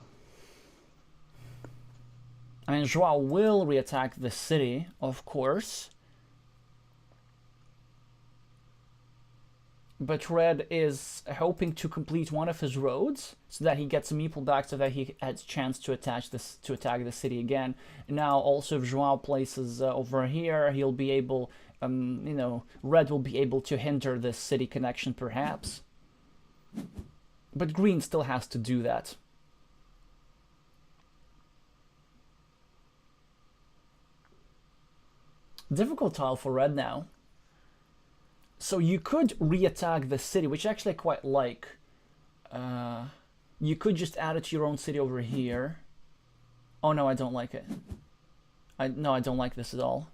I mean, Joao will reattack the city, of course. But red is hoping to complete one of his roads so that he gets a meeple back, so that he has a chance to attack the city again. Now, also, if Joao places over here, he'll be able, red will be able to hinder this city connection, perhaps. But green still has to do that. Difficult tile for red now. So you could reattack the city, which I actually quite like. You could just add it to your own city over here. Oh no, I don't like it. I don't like this at all.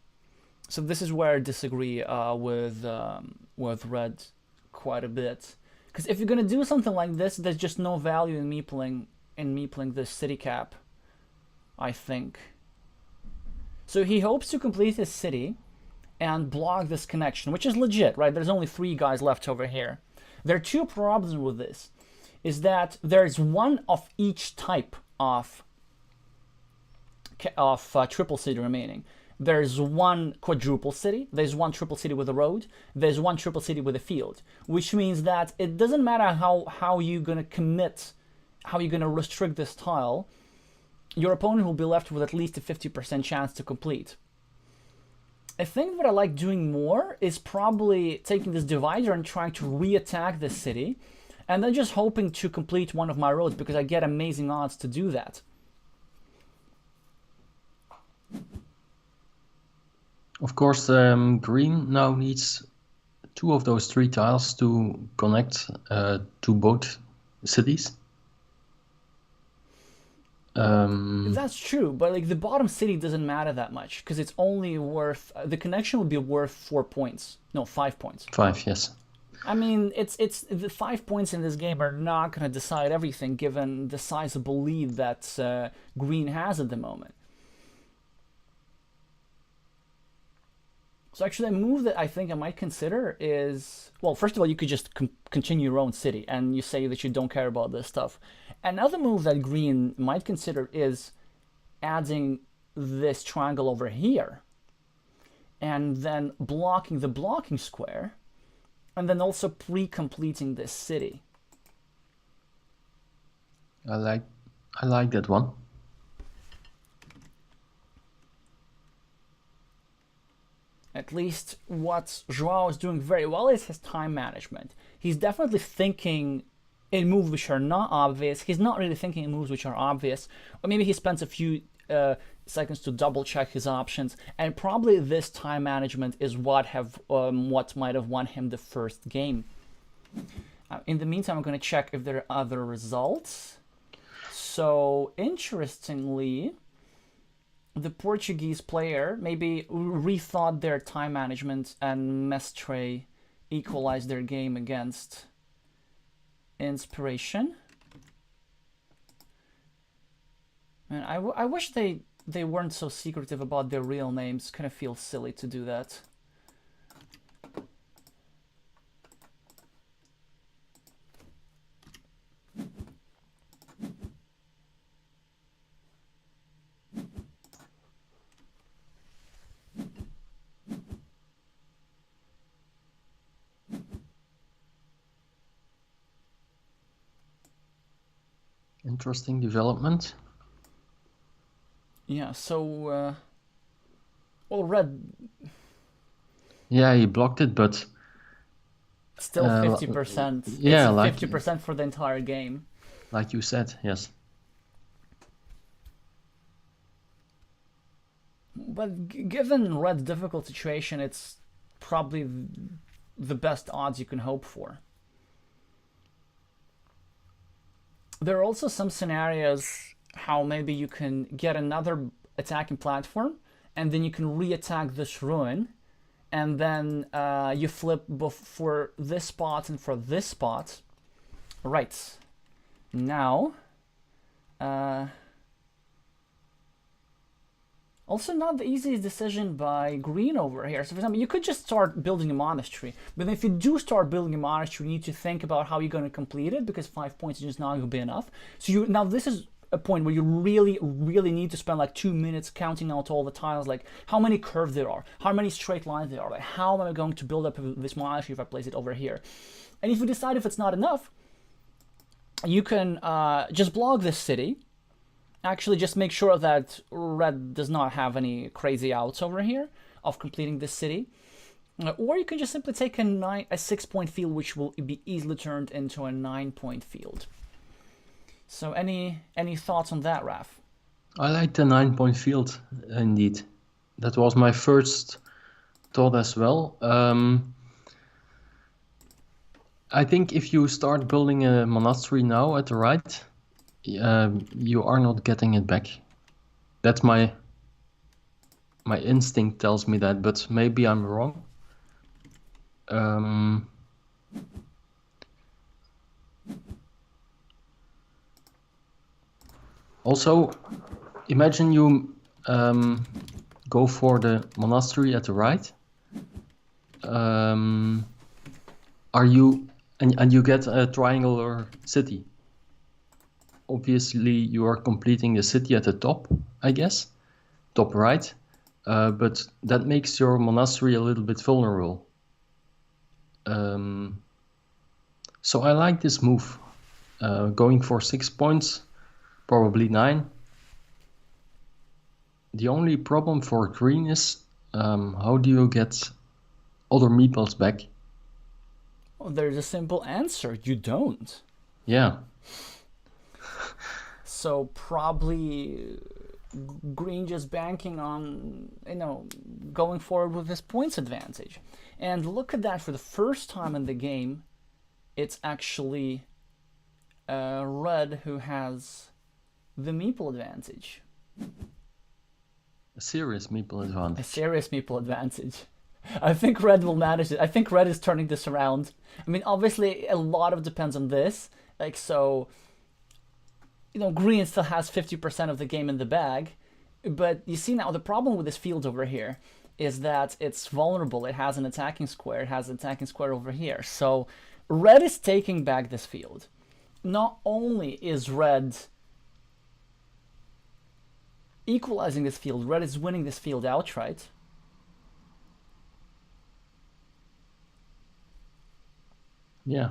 So this is where I disagree with red quite a bit. Because if you're gonna do something like this, there's just no value in meepling this city cap, I think. So he hopes to complete his city and block this connection, which is legit, right? There's only 3 guys left over here. There are two problems with this. Is that there's one of each type of triple city remaining. There's one quadruple city, there's one triple city with a road, there's one triple city with a field, which means that it doesn't matter how you're going to commit, how you're going to restrict this tile, your opponent will be left with at least a 50% chance to complete. I think what I like doing more is probably taking this divider and trying to re-attack this city, and then just hoping to complete one of my roads because I get amazing odds to do that. Of course, green now needs 2 of those 3 tiles to connect to both cities. That's true, but like the bottom city doesn't matter that much because it's only worth, the connection will be worth 4 points. No, 5 points. 5, yes. I mean, it's the 5 points in this game are not going to decide everything given the sizable lead that green has at the moment. So actually a move that I think I might consider is, well, first of all, you could just continue your own city and you say that you don't care about this stuff. Another move that green might consider is adding this triangle over here and then blocking the blocking square and then also pre-completing this city. I like that one. At least what Joao is doing very well is his time management. He's definitely thinking in moves which are not obvious. He's not really thinking in moves which are obvious. Or maybe he spends a few seconds to double check his options. And probably this time management is what might have won him the first game. In the meantime, I'm going to check if there are other results. So interestingly, the Portuguese player maybe rethought their time management and Mestre equalized their game against Inspiration. And I wish they weren't so secretive about their real names. Kind of feels silly to do that. Interesting development. Yeah, so well, red. Yeah, he blocked it, but still 50%. Yeah, it's like 50% for the entire game. Like you said, yes. But given red's difficult situation, it's probably the best odds you can hope for. There are also some scenarios how maybe you can get another attacking platform and then you can re-attack this ruin and then you flip both for this spot and for this spot. Right. Now, also not the easiest decision by green over here. So for example, you could just start building a monastery, but if you do start building a monastery, you need to think about how you're going to complete it because 5 points is just not going to be enough. So now this is a point where you really need to spend like 2 minutes counting out all the tiles, like how many curves there are, how many straight lines there are, like how am I going to build up this monastery if I place it over here. And if you decide if it's not enough, you can just block this city. Actually, just make sure that red does not have any crazy outs over here of completing this city. Or you can just simply take a 6-point field, which will be easily turned into a 9-point field. So any thoughts on that, Raf? I like the 9-point field, indeed. That was my first thought as well. I think if you start building a monastery now at the right, you are not getting it back. That's my instinct tells me that, but maybe I'm wrong. Also, imagine you go for the monastery at the right. Are you And you get a triangular city. Obviously, you are completing the city at the top, I guess, top right. But that makes your monastery a little bit vulnerable. So I like this move. Going for 6 points, probably 9. The only problem for green is how do you get other meeples back? Well, there's a simple answer. You don't. Yeah. So probably green just banking on, going forward with this points advantage. And look at that, for the first time in the game, it's actually red who has the meeple advantage. A serious meeple advantage. A serious meeple advantage. I think red will manage it. I think red is turning this around. I mean, obviously, a lot of it depends on this. Like, so, green still has 50% of the game in the bag. But you see now, the problem with this field over here is that it's vulnerable. It has an attacking square. It has an attacking square over here. So red is taking back this field. Not only is red equalizing this field, red is winning this field outright. Yeah.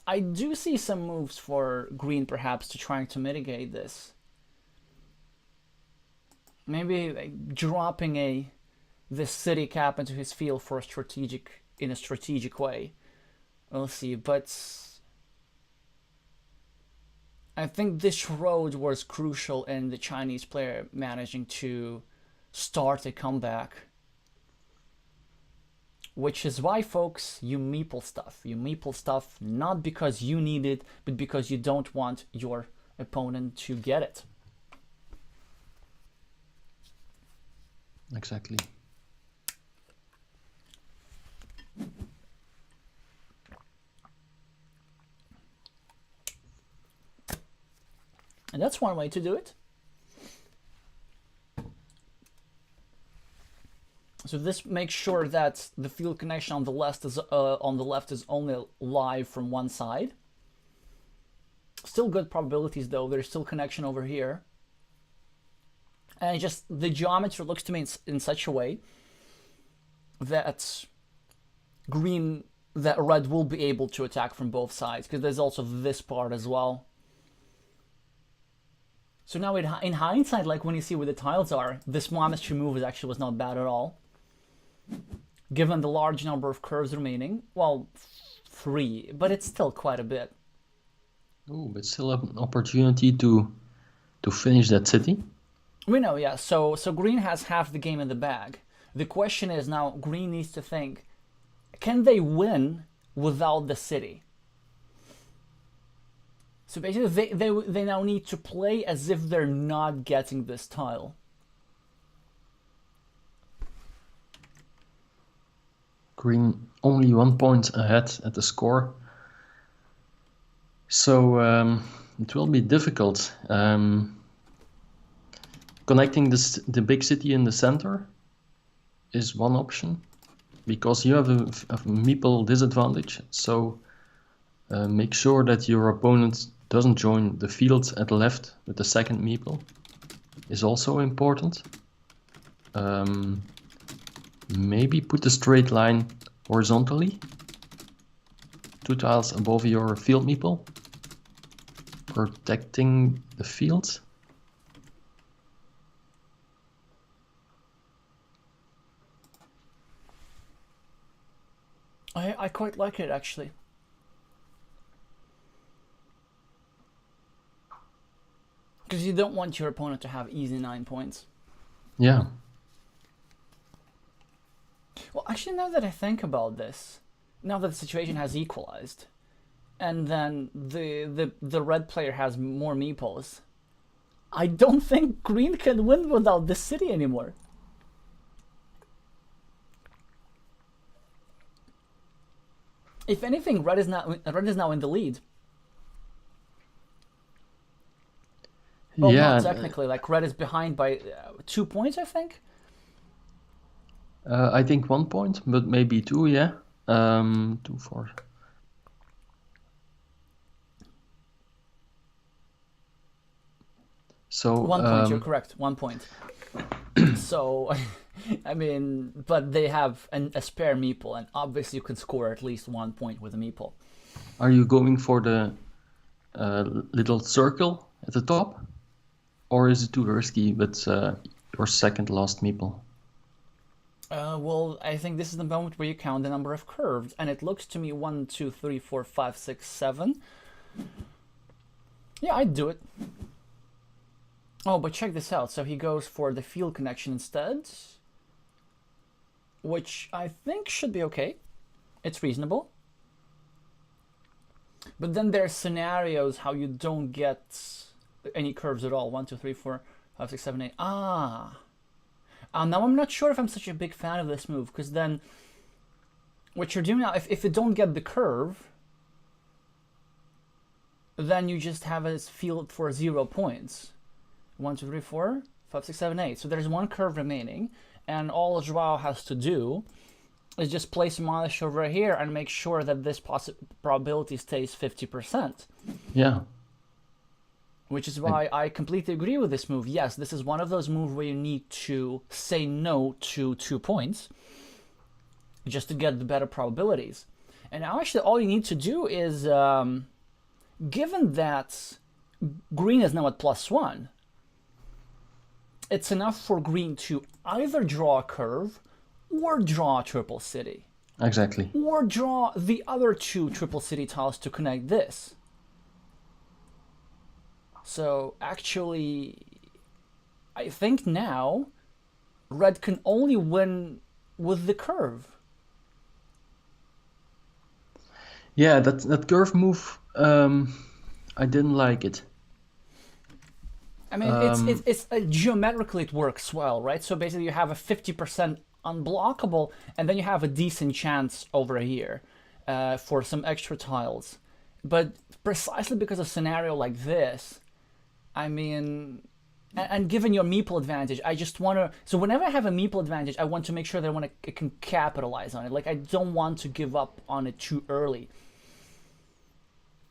I do see some moves for green perhaps to trying to mitigate this. Maybe like dropping this city cap into his field for in a strategic way. We'll see, but I think this road was crucial in the Chinese player managing to start a comeback. Which is why, folks, you meeple stuff. You meeple stuff not because you need it, but because you don't want your opponent to get it. Exactly. And that's one way to do it. So this makes sure that the field connection on the left is only live from one side. Still good probabilities though. There's still connection over here. And just the geometry looks to me in such a way that red will be able to attack from both sides, because there's also this part as well. So now in hindsight, like when you see where the tiles are, this monastery move actually was not bad at all. Given the large number of curves remaining, well, 3, but it's still quite a bit. Oh, but still an opportunity to finish that city. We know, yeah. So green has half the game in the bag. The question is now, green needs to think, can they win without the city? So basically, they now need to play as if they're not getting this tile. Green only 1 point ahead at the score. So it will be difficult. Connecting the big city in the center is one option, because you have a meeple disadvantage. So make sure that your opponent doesn't join the field at the left with the second meeple is also important. Maybe put a straight line horizontally, 2 tiles above your field meeple, protecting the field. I quite like it, actually. Because you don't want your opponent to have easy 9 points. Yeah. Well, actually, now that I think about this, now that the situation has equalized, and then the red player has more meeples, I don't think green can win without this city anymore. If anything, red is now in the lead. Well, yeah, not technically. Like red is behind by 2 points, I think. I think 1 point, but maybe 2, yeah. 2, 4. So 1 point, you're correct. 1 point. So, I mean, but they have a spare meeple, and obviously you can score at least 1 point with a meeple. are you going for the little circle at the top? Or is it too risky with your second last meeple? Well, I think this is the moment where you count the number of curves, and it looks to me 1, 2, 3, 4, 5, 6, 7. Yeah, I'd do it. Oh, but check this out. So he goes for the field connection instead, which I think should be okay. It's reasonable. But then there's scenarios how you don't get any curves at all. 1, 2, 3, 4, 5, 6, 7, 8. Now I'm not sure if I'm such a big fan of this move, because then what you're doing now, if you don't get the curve, then you just have a field for 0 points. 1, 2, 3, 4, 5, 6, 7, 8. So there's 1 curve remaining, and all Joao has to do is just place Malish over here and make sure that this probability stays 50%. Yeah. Which is why I completely agree with this move. Yes, this is one of those moves where you need to say no to 2 points just to get the better probabilities. And now actually all you need to do is, given that green is now at +1, it's enough for green to either draw a curve or draw a triple city. Exactly. Or draw the other 2 triple city tiles to connect this. So actually, I think now red can only win with the curve. Yeah, that curve move, I didn't like it. I mean, it's geometrically it works well, right? So basically, you have a 50% unblockable, and then you have a decent chance over here for some extra tiles. But precisely because of a scenario like this, I mean, and given your meeple advantage, I just want to. So whenever I have a meeple advantage, I want to make sure that I can capitalize on it. Like I don't want to give up on it too early.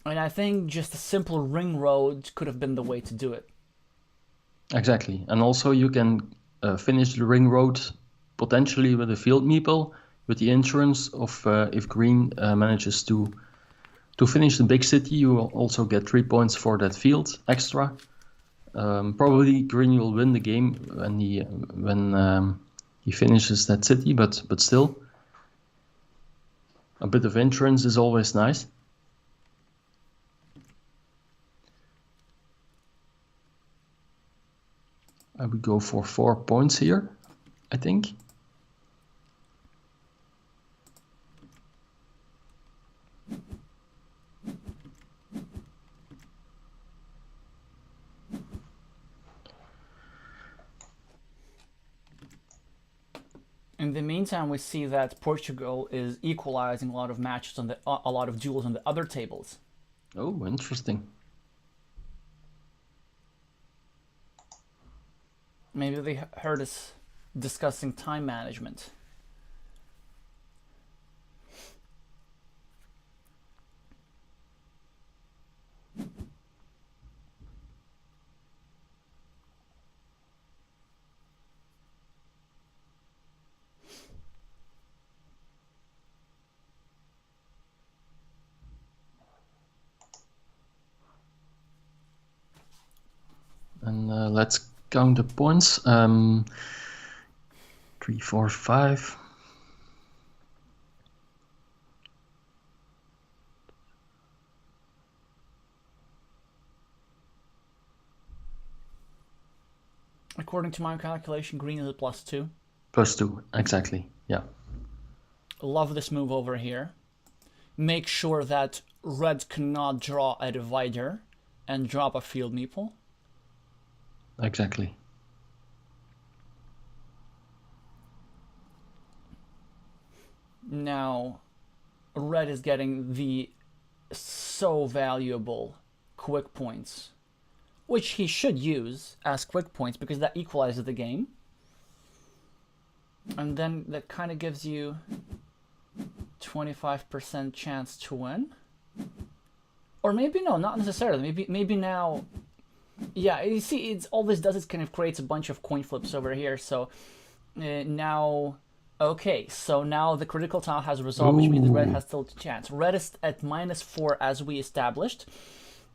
And I think just a simple ring road could have been the way to do it. Exactly. And also you can finish the ring road potentially with a field meeple, with the insurance of if green manages to finish the big city, you will also get 3 points for that field extra. Probably green will win the game when he finishes that city, but still, a bit of insurance is always nice. I would go for 4 points here, I think. In the meantime, we see that Portugal is equalizing a lot of matches on a lot of duels on the other tables. Oh, interesting. Maybe they heard us discussing time management. And let's count the points. 3, 4, 5. According to my calculation, green is a +2. +2, exactly, yeah. Love this move over here. Make sure that red cannot draw a divider and drop a field meeple. Exactly. Now, red is getting the so valuable quick points, which he should use as quick points because that equalizes the game. And then that kind of gives you 25% chance to win. Or maybe no, not necessarily. Maybe now, yeah. You see, it's all this does is kind of creates a bunch of coin flips over here. So now, okay. So now the critical tile has resolved, which means red has still a chance. Red is at -4 as we established,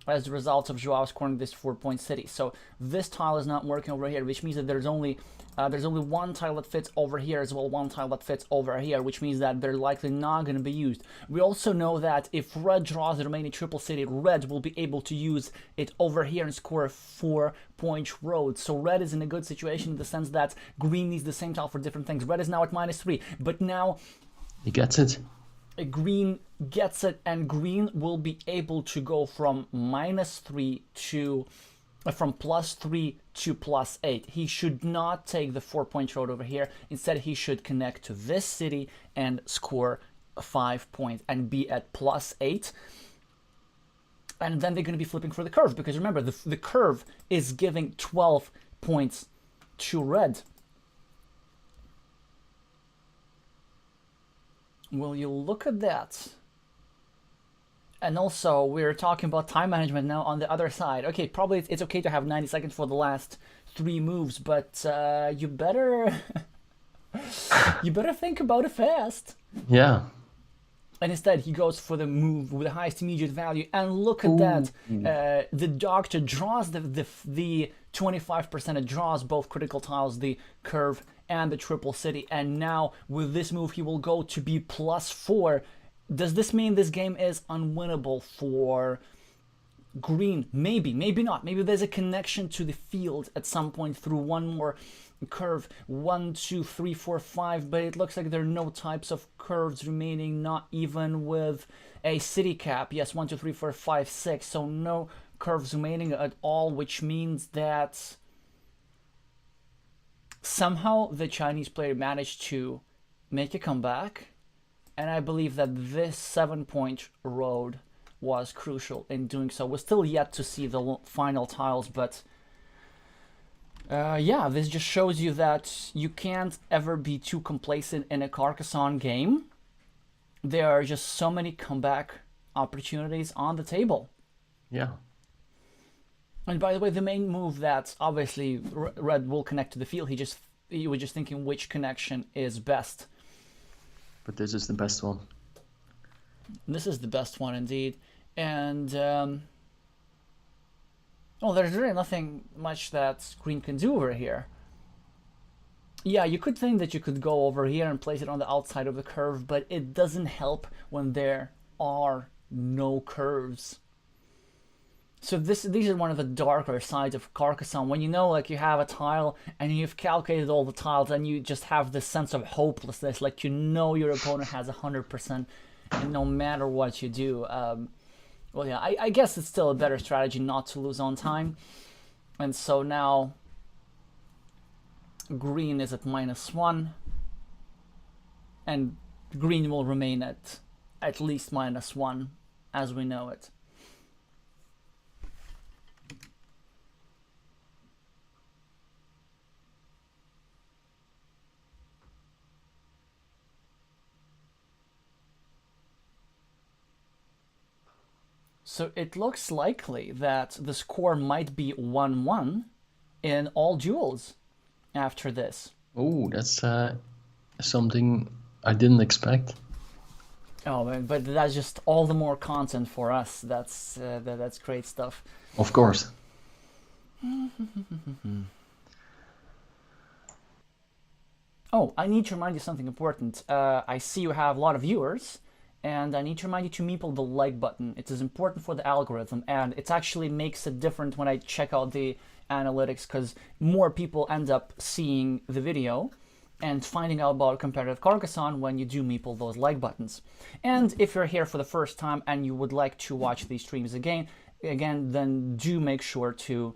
as a result of Joao scoring this 4-point city. So this tile is not working over here, which means that there's only one tile that fits over here as well, one tile that fits over here, which means that they're likely not going to be used. We also know that if red draws the remaining triple city, red will be able to use it over here and score a 4-point road. So red is in a good situation in the sense that green needs the same tile for different things. Red is now at -3, but now he gets it. Green gets it, and green will be able to go from -3 to from +3 to +8. He should not take the 4-point road over here. Instead, he should connect to this city and score 5 points and be at +8. And then they're going to be flipping for the curve, because remember, the curve is giving 12 points to red. Will you look at that? And also, we're talking about time management now on the other side. Okay, probably it's okay to have 90 seconds for the last 3 moves, but you better you better think about it fast. Yeah. And instead, he goes for the move with the highest immediate value. And look at that. The doctor draws the 25%. It draws both critical tiles, the curve and the triple city. And now with this move, he will go to be +4. Does this mean this game is unwinnable for green? Maybe, maybe not. Maybe there's a connection to the field at some point through one more curve. 1, 2, 3, 4, 5. But it looks like there are no types of curves remaining, not even with a city cap. Yes, 1, 2, 3, 4, 5, 6. So no curves remaining at all, which means that somehow the Chinese player managed to make a comeback. And I believe that this 7-point road was crucial in doing so. We're still yet to see the final tiles, but yeah, this just shows you that you can't ever be too complacent in a Carcassonne game. There are just so many comeback opportunities on the table. Yeah. And by the way, the main move that obviously red will connect to the field, he was just thinking which connection is best. But this is the best one. This is the best one indeed. And well, there's really nothing much that green can do over here. Yeah, you could think that you could go over here and place it on the outside of the curve, but it doesn't help when there are no curves. So these are one of the darker sides of Carcassonne. When you know, like, you have a tile and you've calculated all the tiles, and you just have this sense of hopelessness, like, you know your opponent has 100%, and no matter what you do. Well, yeah, I guess it's still a better strategy not to lose on time. And so now green is at -1, and green will remain at least -1 as we know it. So it looks likely that the score might be 1-1 in all duels after this. Oh, that's something I didn't expect. Oh, but that's just all the more content for us. That's great stuff. Of course. Oh, I need to remind you something important. I see you have a lot of viewers, and I need to remind you to meeple the like button. It is important for the algorithm, and it actually makes it different when I check out the analytics, because more people end up seeing the video and finding out about competitive Carcassonne when you do meeple those like buttons. And if you're here for the first time and you would like to watch these streams again, then do make sure to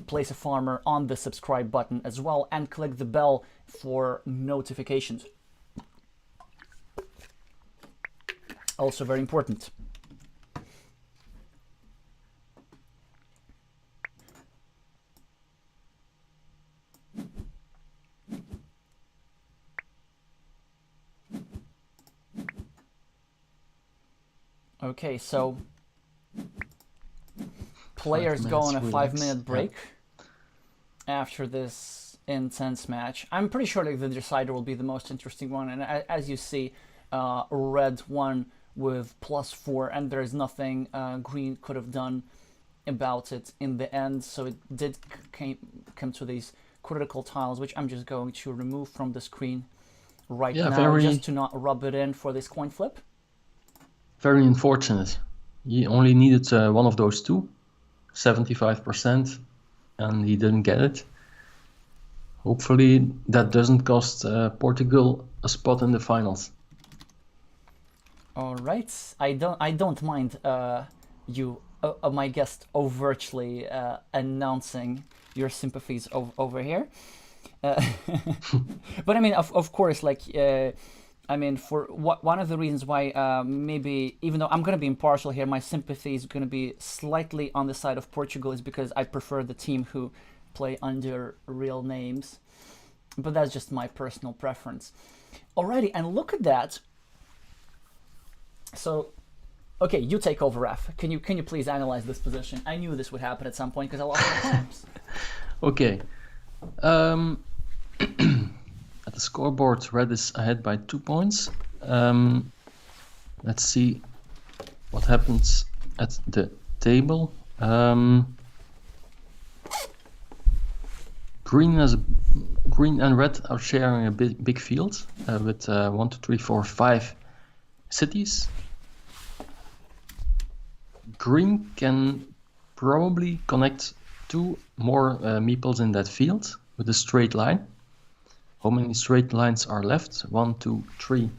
place a farmer on the subscribe button as well, and click the bell for notifications. Also very important. Okay, so players go on a 5-minute break after this intense match. I'm pretty sure like the decider will be the most interesting one, and as you see, red won with +4, and there's nothing green could have done about it in the end, so it did come to these critical tiles, which I'm just going to remove from the screen right now, just to not rub it in for this coin flip. Very unfortunate. He only needed one of those two, 75%, and he didn't get it. Hopefully that doesn't cost Portugal a spot in the finals. All right, I don't mind you, my guest, overtly announcing your sympathies over here. But I mean, of course, like, I mean, for one of the reasons why maybe, even though I'm going to be impartial here, my sympathy is going to be slightly on the side of Portugal, is because I prefer the team who play under real names. But that's just my personal preference. Alrighty, and look at that. So, okay, you take over, Raf. Can you please analyze this position? I knew this would happen at some point because I lost my times. Okay. At the scoreboard, red is ahead by 2 points. Let's see what happens at the table. Green and red are sharing a big field with 1, 2, 3, 4, 5 cities. Green can probably connect 2 more meeples in that field with a straight line. How many straight lines are left? 1, 2, 3,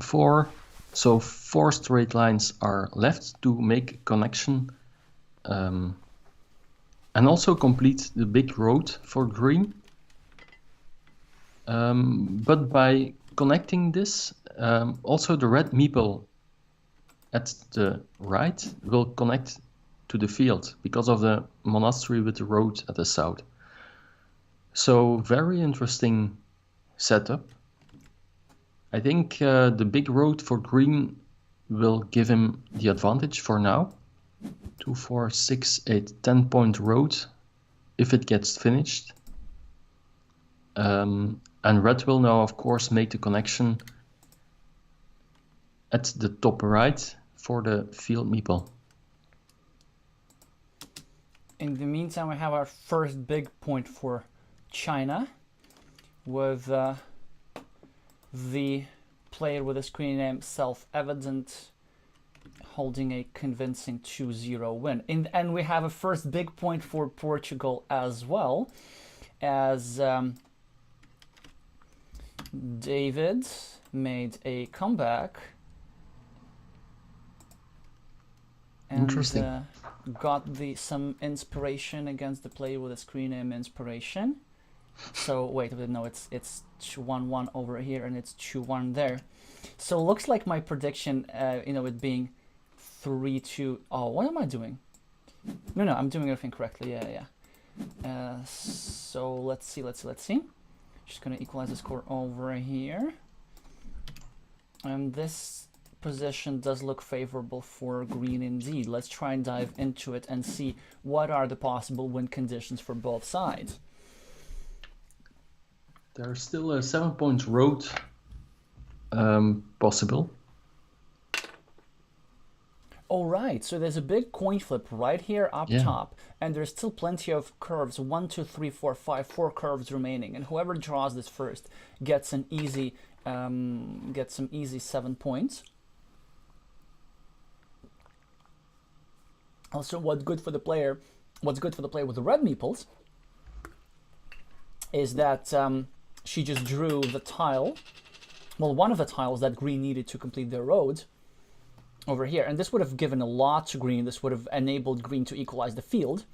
4. So 4 straight lines are left to make a connection and also complete the big road for green. But by connecting this, also the red meeple at the right will connect to the field because of the monastery with the road at the south. So very interesting setup. I think the big road for green will give him the advantage for now. 2, 4, 6, 8, 10-point road if it gets finished. And red will now, of course, make the connection at the top right for the field meeple. In the meantime, we have our first big point for China with the player with the screen name Self-Evident holding a convincing 2-0 win. And we have a first big point for Portugal as well, as David made a comeback and got some inspiration against the player with the screen name Inspiration. So wait, no, it's 1-1 over here and it's 2-1 there. So looks like my prediction, it being 3-2. Oh, what am I doing? No, I'm doing everything correctly. Yeah. So let's see. Just gonna equalize the score over here. And this position does look favorable for green indeed. Let's try and dive into it and see what are the possible win conditions for both sides. There's still a 7-point road possible. All right, so there's a big coin flip right here up top, and there's still plenty of curves. 1, 2, 3, 4, 5, 4 curves remaining, and whoever draws this first gets an easy, 7 points. Also, what's good for the player with the red meeples is that she just drew the tile, well, one of the tiles that green needed to complete their road over here, and this would have given a lot to green. This would have enabled green to equalize the field.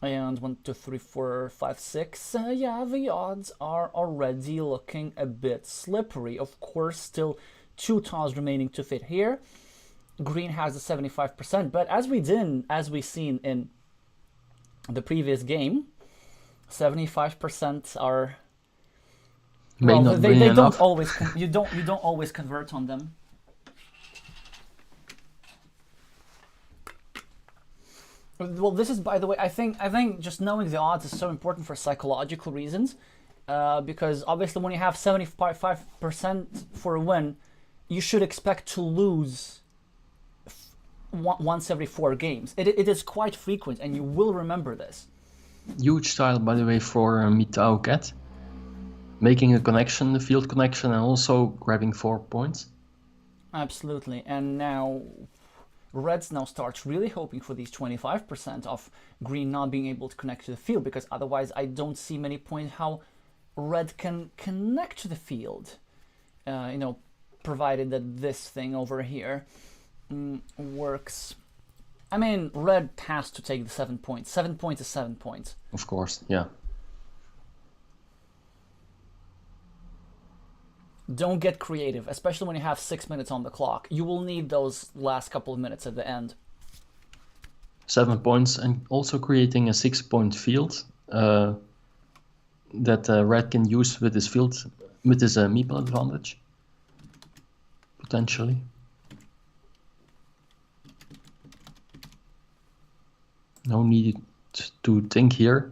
And 1, 2, 3, 4, 5, 6. Yeah, the odds are already looking a bit slippery. Of course, still 2 tiles remaining to fit here. Green has a 75%, but as we seen in the previous game, 75% are they don't always you don't always convert on them. Well, this is, by the way, I think just knowing the odds is so important for psychological reasons, because obviously when you have 75% for a win, you should expect to lose once every 4 games. It is quite frequent, and you will remember this. Huge tile, by the way, for Mitao Cat. Making a connection, the field connection, and also grabbing 4 points. Absolutely, and now Reds now starts really hoping for these 25% of Green not being able to connect to the field, because otherwise I don't see many points how Red can connect to the field. Provided that this thing over here works. I mean, Red has to take the 7 points. 7 points is 7 points. Of course, yeah. Don't get creative, especially when you have 6 minutes on the clock. You will need those last couple of minutes at the end. 7 points, and also creating a 6-point field that Red can use with his field, with his meeple advantage, potentially. No need to think here.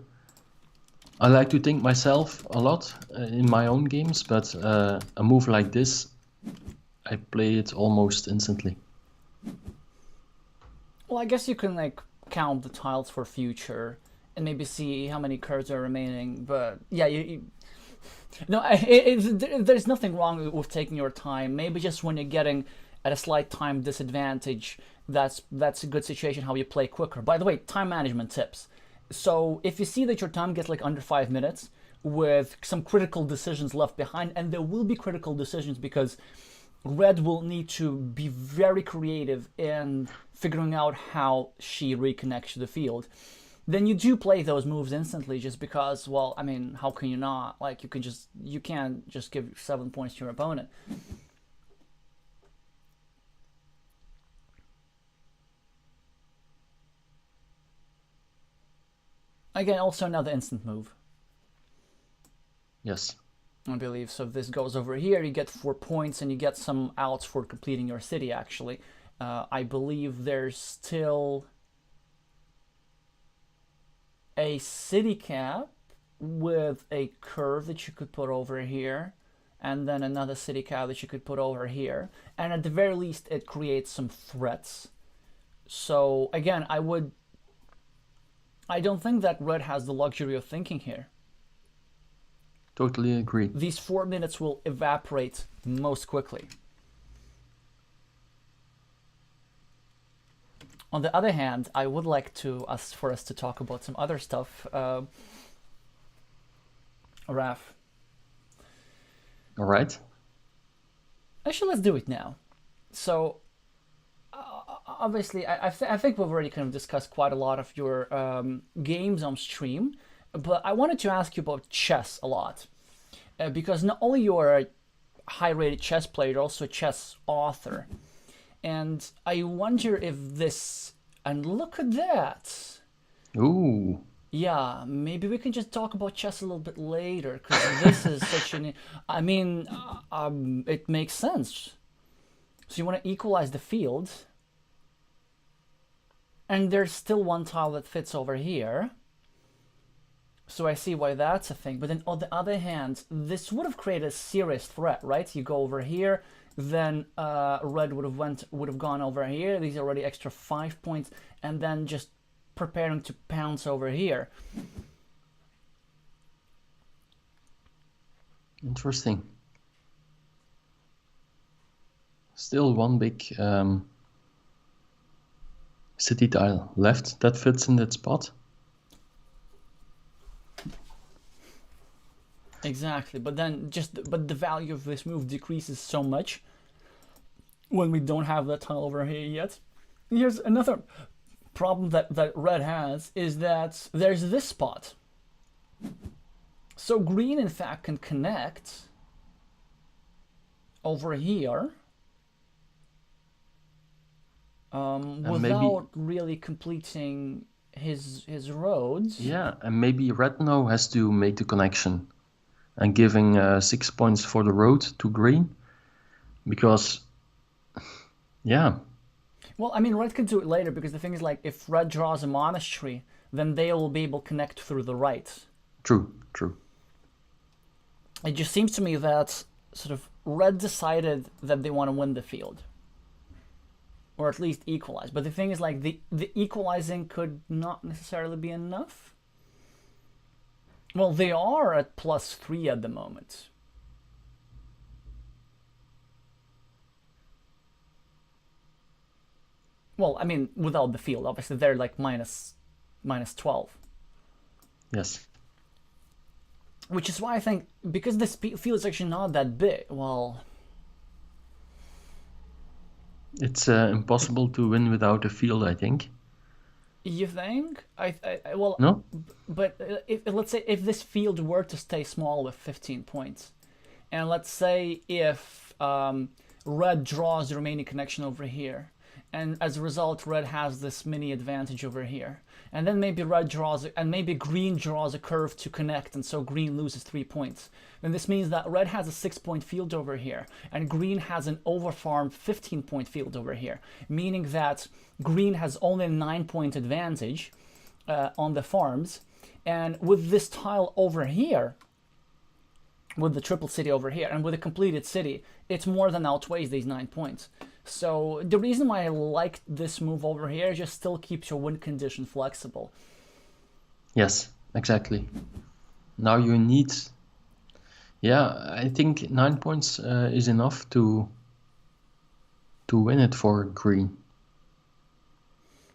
I like to think myself a lot in my own games, but a move like this, I play it almost instantly. Well, I guess you can count the tiles for future and maybe see how many cards are remaining. But yeah, there's nothing wrong with taking your time. Maybe just when you're getting at a slight time disadvantage, that's a good situation how you play quicker. By the way, time management tips. So if you see that your time gets under 5 minutes with some critical decisions left behind, and there will be critical decisions because Red will need to be very creative in figuring out how she reconnects to the field, then you do play those moves instantly just because, well, I mean, how can you not? You can't just give 7 points to your opponent. Again, also another instant move. Yes. I believe. So if this goes over here, you get 4 points and you get some outs for completing your city, actually. I believe there's still a city cap with a curve that you could put over here, and then another city cap that you could put over here. And at the very least, it creates some threats. So again, I don't think that Red has the luxury of thinking here. Totally agree. These 4 minutes will evaporate most quickly. On the other hand, I would like for us to talk about some other stuff. Raf. All right. Actually, let's do it now. So, obviously, I think we've already kind of discussed quite a lot of your games on stream, but I wanted to ask you about chess a lot, because not only you're a high-rated chess player, you're also a chess author, and I wonder if this, and look at that. Ooh. Yeah, maybe we can just talk about chess a little bit later, because this is such an, I mean, it makes sense. So you want to equalize the field, and there's still one tile that fits over here. So I see why that's a thing. But then on the other hand, this would have created a serious threat, right? You go over here, then Red would have gone over here. These are already extra 5 points, and then just preparing to pounce over here. Interesting. Still one big city tile left that fits in that spot. Exactly, but then but the value of this move decreases so much when we don't have that tile over here yet. Here's another problem that Red has, is that there's this spot. So Green in fact can connect over here without really completing his roads. Yeah, and maybe Red now has to make the connection and giving 6 points for the road to Green, because yeah. Well, I mean, red could do it later because the thing is, like, if red draws a monastery, then they will be able to connect through the right. True, true. It just seems to me that sort of red decided that they want to win the field, or at least equalize. But the thing is, like, the equalizing could not necessarily be enough. Well, they are at +3 at the moment. Well, I mean, without the field, obviously they're like minus 12. Yes. Which is why I think, because this field is actually not that big, well, It's impossible to win without a field, I think. you think? Well, No? but if let's say if this field were to stay small with 15 points, and let's say if red draws the remaining connection over here, and as a result red has this mini advantage over here, and then maybe red draws, and maybe green draws a curve to connect, and so green loses 3 points, then this means that red has a 6-point field over here, and green has an overfarmed 15-point field over here, meaning that green has only a 9-point advantage on the farms, and with this tile over here, with the triple city over here, and with a completed city, it more than outweighs these 9 points. So the reason why I like this move over here just still keeps your win condition flexible. Yes, exactly. Now you need, yeah, I think 9 points is enough to win it for green.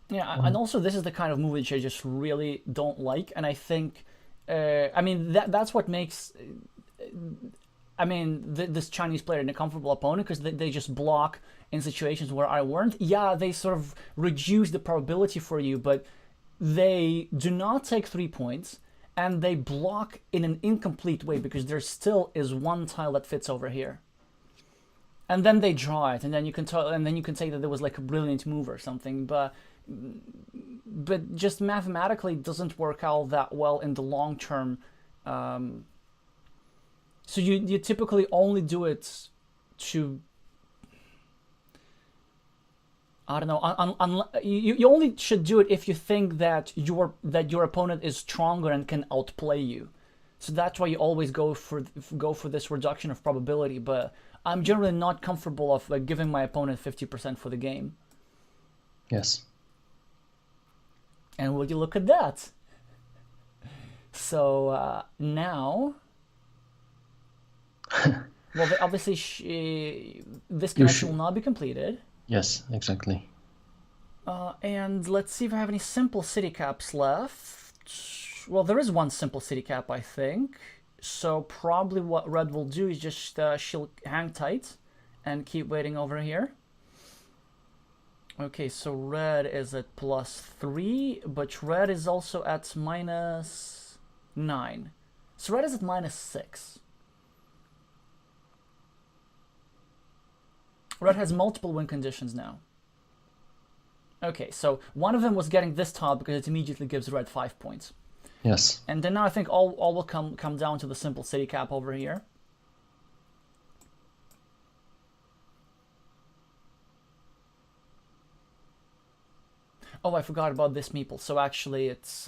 Yeah, and also this is the kind of move which I just really don't like, and I think, I mean, that's what makes, I mean, this Chinese player an uncomfortable opponent, because they just block in situations where I weren't. Yeah, they sort of reduce the probability for you, but they do not take 3 points, and they block in an incomplete way because there still is one tile that fits over here. And then they draw it, and then you can say that there was like a brilliant move or something, but just mathematically it doesn't work out that well in the long term. So you typically only do it to, I don't know, you only should do it if you think that your opponent is stronger and can outplay you. So that's why you always go for this reduction of probability. But I'm generally not comfortable of like giving my opponent 50% for the game. Yes. And will you look at that? So now, well, obviously this connection will not be completed. Yes, exactly. And let's see if I have any simple city caps left. Well, there is one simple city cap, I think. So probably what red will do is just she'll hang tight and keep waiting over here. Okay, so red is at +3, but red is also at -9. So red is at -6. Red has multiple win conditions now. Okay, so one of them was getting this tile because it immediately gives red 5 points. Yes. And then now I think all will come down to the simple city cap over here. Oh, I forgot about this meeple. So actually it's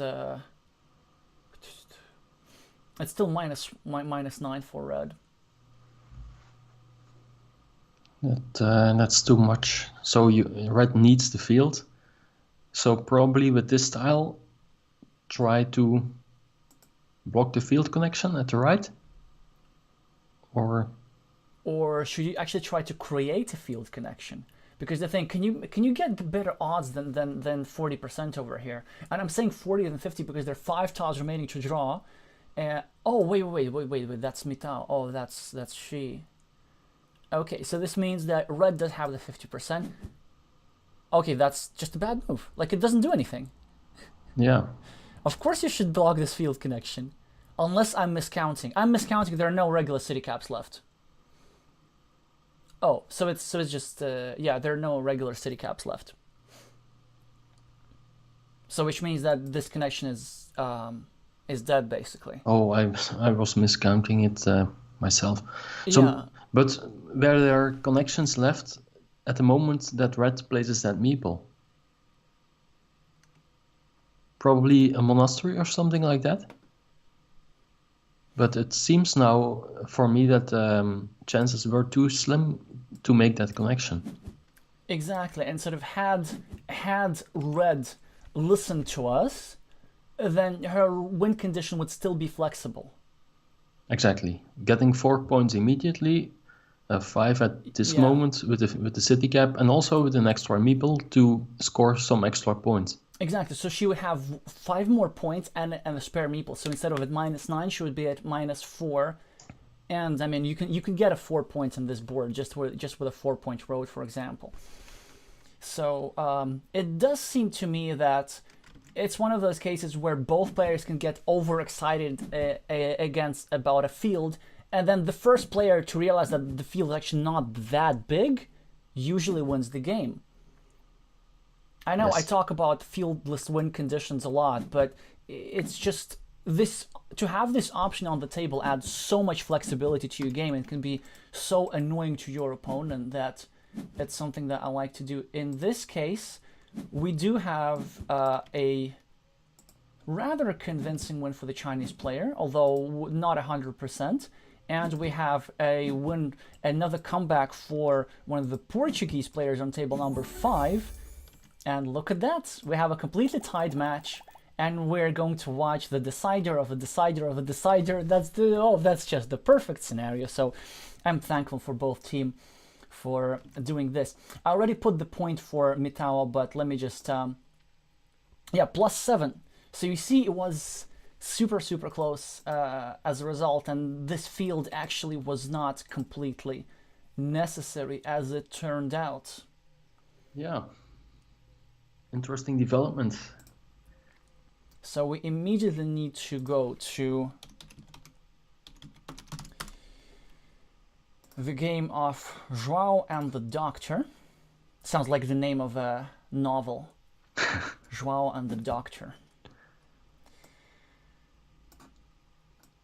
still -9 for red. That's too much. So red needs the field. So probably with this tile, try to block the field connection at the right. Or should you actually try to create a field connection? Because the thing, can you get better odds than 40% over here? And I'm saying 40 than 50 because there are 5 tiles remaining to draw. Oh wait, that's Mitao. Oh, that's she. Okay, so this means that red does have the 50%. Okay, that's just a bad move. Like, it doesn't do anything. Yeah. Of course you should block this field connection. Unless I'm miscounting. I'm miscounting, there are no regular city caps left. Oh, so it's just, yeah, there are no regular city caps left. So which means that this connection is dead, basically. Oh, I was miscounting it myself. So, Yeah. but where there are connections left, at the moment that red places that meeple? Probably a monastery or something like that. But it seems now for me that chances were too slim to make that connection. Exactly, and sort of had red listened to us, then her win condition would still be flexible. Exactly. Getting 4 points immediately, 5 at this Yeah. moment with the city cap, and also with an extra meeple to score some extra points. Exactly, so she would have 5 more points and a spare meeple. So instead of at -9, she would be at -4. And I mean, you can get a 4 points on this board just with a 4-point road, for example. So it does seem to me that it's one of those cases where both players can get overexcited about a field, and then the first player to realize that the field is actually not that big usually wins the game. I know. Yes. I talk about fieldless win conditions a lot, but it's just this, to have this option on the table adds so much flexibility to your game and can be so annoying to your opponent that it's something that I like to do. In this case, we do have a rather convincing win for the Chinese player, although not 100%. And we have a win, another comeback for one of the Portuguese players on table number 5. And look at that, we have a completely tied match, and we're going to watch the decider of a decider of a decider. That's just the perfect scenario. So I'm thankful for both teams for doing this. I already put the point for Mitao, but let me just, yeah, +7. So you see it was super close as a result, and this field actually was not completely necessary as it turned out. Yeah. Interesting development. So we immediately need to go to the game of João and the Doctor. Sounds like the name of a novel. João and the Doctor.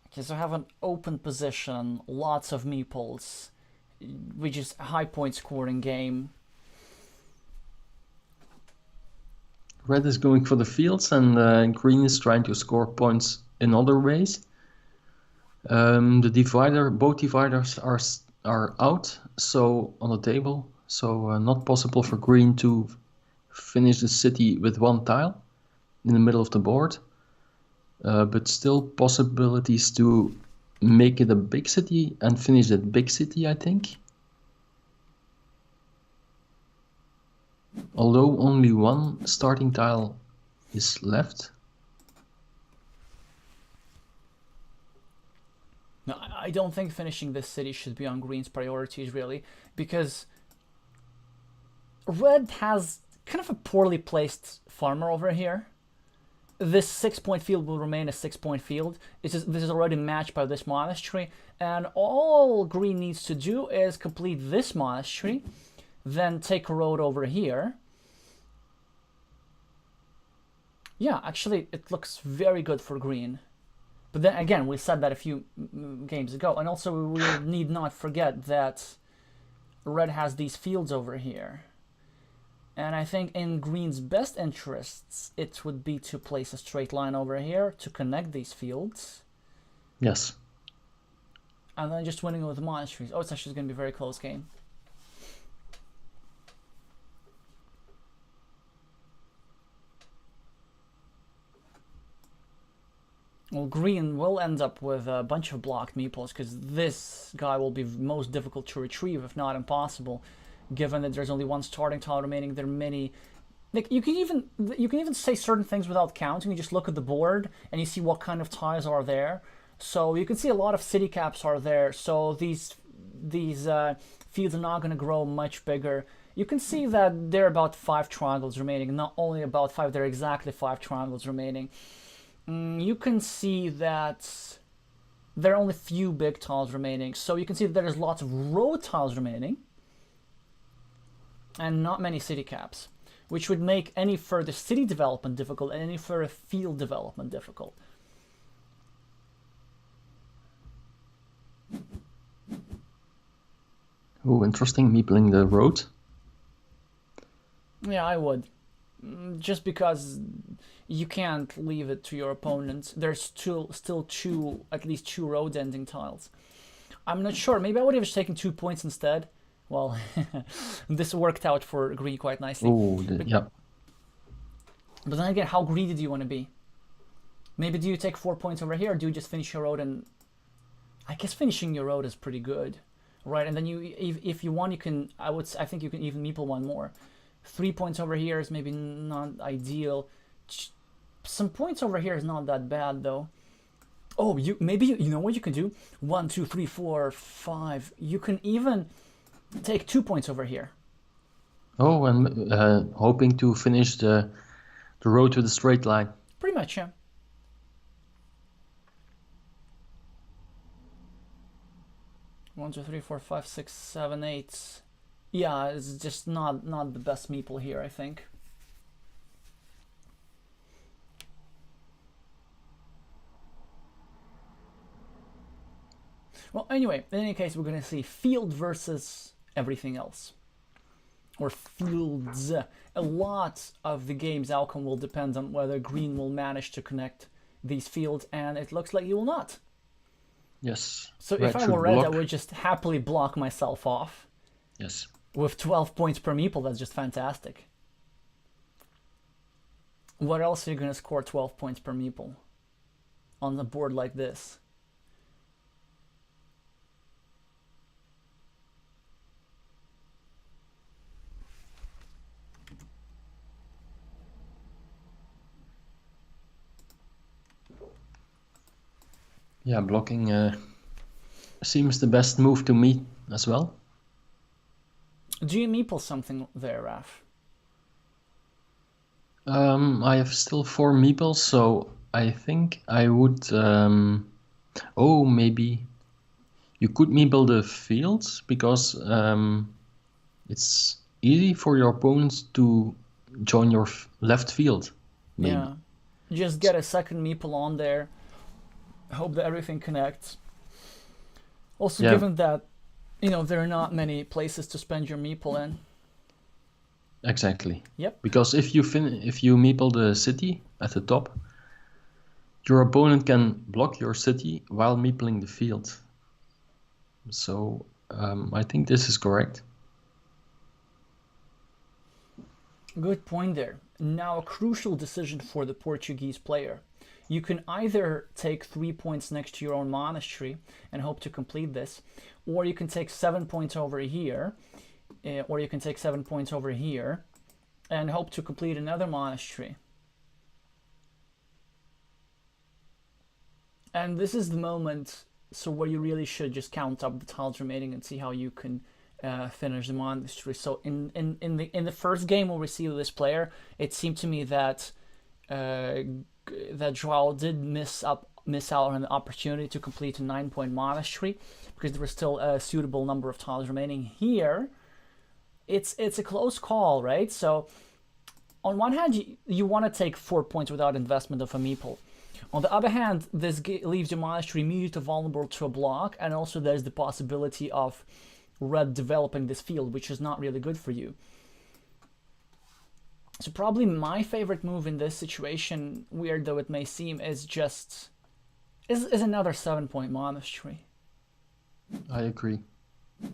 Okay, so I have an open position, lots of meeples, which is a high point scoring game. Red is going for the fields, and green is trying to score points in other ways. The divider, both dividers are out, so on the table, so not possible for green to finish the city with one tile in the middle of the board, but still possibilities to make it a big city and finish that big city, I think. Although only one starting tile is left. No, I don't think finishing this city should be on green's priorities, really, because red has kind of a poorly placed farmer over here. This 6-point field will remain a 6-point field. This is already matched by this monastery, and all green needs to do is complete this monastery, then take a road over here. Yeah, actually, it looks very good for green. But then again, we said that a few games ago. And also, we need not forget that red has these fields over here. And I think in green's best interests, it would be to place a straight line over here to connect these fields. Yes. And then just winning with the monasteries. Oh, it's actually going to be a very close game. Well, green will end up with a bunch of blocked meeples because this guy will be most difficult to retrieve, if not impossible, given that there's only one starting tile remaining. There are many. Like you can even say certain things without counting. You just look at the board and you see what kind of tiles are there. So you can see a lot of city caps are there. So these fields are not going to grow much bigger. You can see that there are about 5 triangles remaining. Not only about 5, there are exactly 5 triangles remaining. You can see that there are only few big tiles remaining. So you can see that there's lots of road tiles remaining and not many city caps, which would make any further city development difficult and any further field development difficult. Oh, interesting, meepling the road. Yeah, I would. Just because you can't leave it to your opponent. There's still two, at least two road ending tiles. I'm not sure. Maybe I would have just taken 2 points instead. Well, this worked out for green quite nicely. Oh, yeah. But then again, how greedy do you want to be? Maybe do you take 4 points over here, or do you just finish your road? And I guess finishing your road is pretty good, right? And then you, if you want, you can. I think you can even meeple one more. 3 points over here is maybe not ideal. Some points over here is not that bad though. Oh, you know what you can do? 1, 2, 3, 4, 5. You can even take 2 points over here. Oh, and hoping to finish the road with a straight line. Pretty much, yeah. One, two, three, four, five, six, 7, 8. Yeah, it's just not the best meeple here, I think. Well, anyway, in any case, we're going to see field versus everything else. Or fields. A lot of the game's outcome will depend on whether green will manage to connect these fields, and it looks like you will not. Yes. So if I were red, I would just happily block myself off. Yes. With 12 points per meeple, that's just fantastic. What else are you going to score 12 points per meeple on a board like this? Yeah, blocking seems the best move to me as well. Do you meeple something there, Raf? I have still 4 meeples, so I think I would... oh, maybe you could meeple the fields, because it's easy for your opponents to join your left field. Maybe. Yeah. Just get a second meeple on there. Hope that everything connects. Also, Yeah. given that, you know, there are not many places to spend your meeple in. Exactly. Yep. Because if you meeple the city at the top, your opponent can block your city while meepling the field. So I think this is correct. Good point there. Now a crucial decision for the Portuguese player. You can either take 3 points next to your own monastery and hope to complete this, or you can take 7 points over here, or you can take 7 points over here and hope to complete another monastery. And this is the moment where you really should just count up the tiles remaining and see how you can finish the monastery. So in the first game where we see this player, it seemed to me that that Joao did miss out on the opportunity to complete a 9-point monastery because there was still a suitable number of tiles remaining. Here, it's a close call, right? So on one hand, you want to take 4 points without investment of a meeple. On the other hand, this leaves your monastery immediately vulnerable to a block, and also there's the possibility of red developing this field, which is not really good for you. So probably my favorite move in this situation, weird though it may seem, is another 7-point monastery. I agree,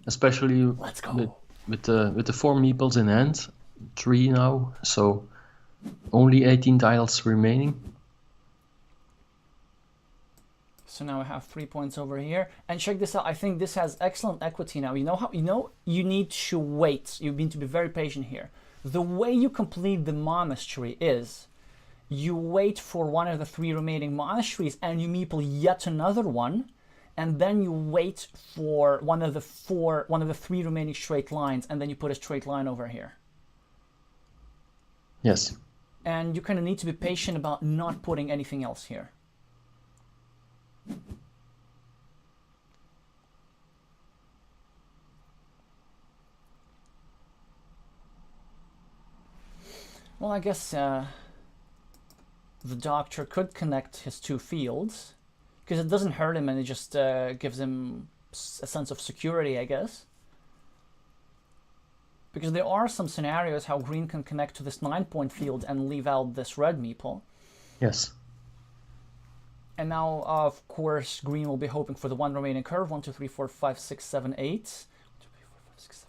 especially Let's go. with the 4 meeples in hand, 3 now, so only 18 tiles remaining. So now I have 3 points over here, and check this out. I think this has excellent equity now. You need to wait. You need to be very patient here. The way you complete the monastery is you wait for one of the 3 remaining monasteries and you meeple yet another one, and then you wait for one of the 3 remaining straight lines, and then you put a straight line over here. Yes. And you kind of need to be patient about not putting anything else here. Well, I guess the doctor could connect his 2 fields, because it doesn't hurt him and it just gives him a sense of security, I guess. Because there are some scenarios how green can connect to this 9-point field and leave out this red meeple. Yes. And now, of course, green will be hoping for the one remaining curve. 1, 2, 3, 4, 5, 6, 7, 8. 1, 2, 3, 4, 5, 6, 7,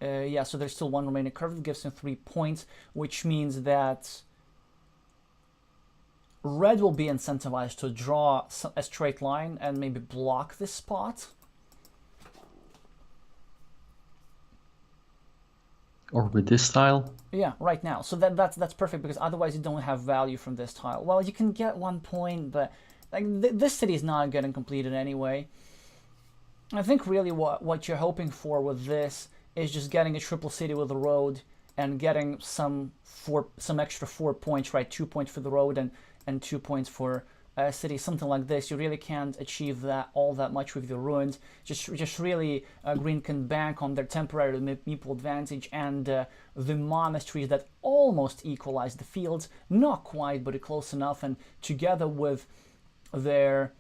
8. Yeah, so there's still one remaining curve that gives him 3 points, which means that red will be incentivized to draw a straight line and maybe block this spot. Or with this tile. Yeah, right now. So that's perfect, because otherwise you don't have value from this tile. Well, you can get 1 point, but like this city is not getting completed anyway. I think really what you're hoping for with this is just getting a triple city with a road and getting some extra 4 points, right? 2 points for the road and 2 points for a city, something like this. You really can't achieve that all that much with your ruins. Just really, green can bank on their temporary meeple advantage and the monasteries that almost equalize the fields, not quite, but close enough. And together with their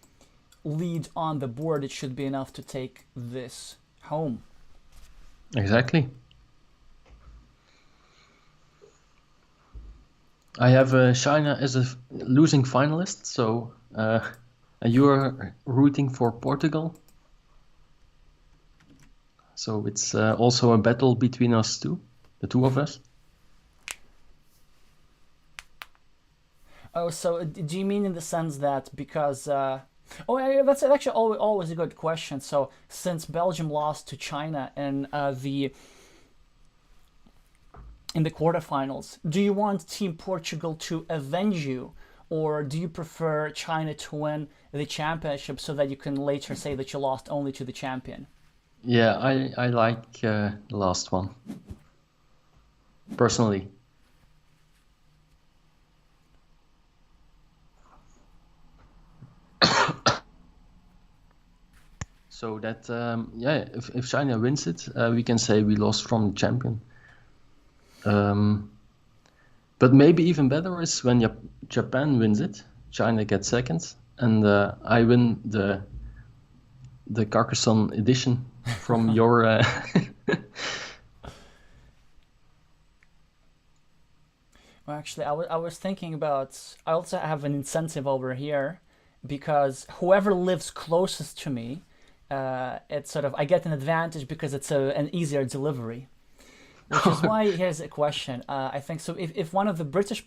lead on the board, it should be enough to take this home. Exactly. I have China as a losing finalist, so you are rooting for Portugal. So it's also a battle between us two, the two of us. Oh, so do you mean in the sense that because... Oh, yeah, that's actually always a good question. So since Belgium lost to China in the quarterfinals, do you want Team Portugal to avenge you, or do you prefer China to win the championship so that you can later say that you lost only to the champion? Yeah, I like the last one, personally. So that, yeah, if China wins it, we can say we lost from the champion. But maybe even better is when Japan wins it, China gets second, and I win the Carcassonne edition from your... Well, actually, I was thinking about... I also have an incentive over here, because whoever lives closest to me, it's sort of... I get an advantage because it's an easier delivery. Which is why here's a question. I think so. If one of the British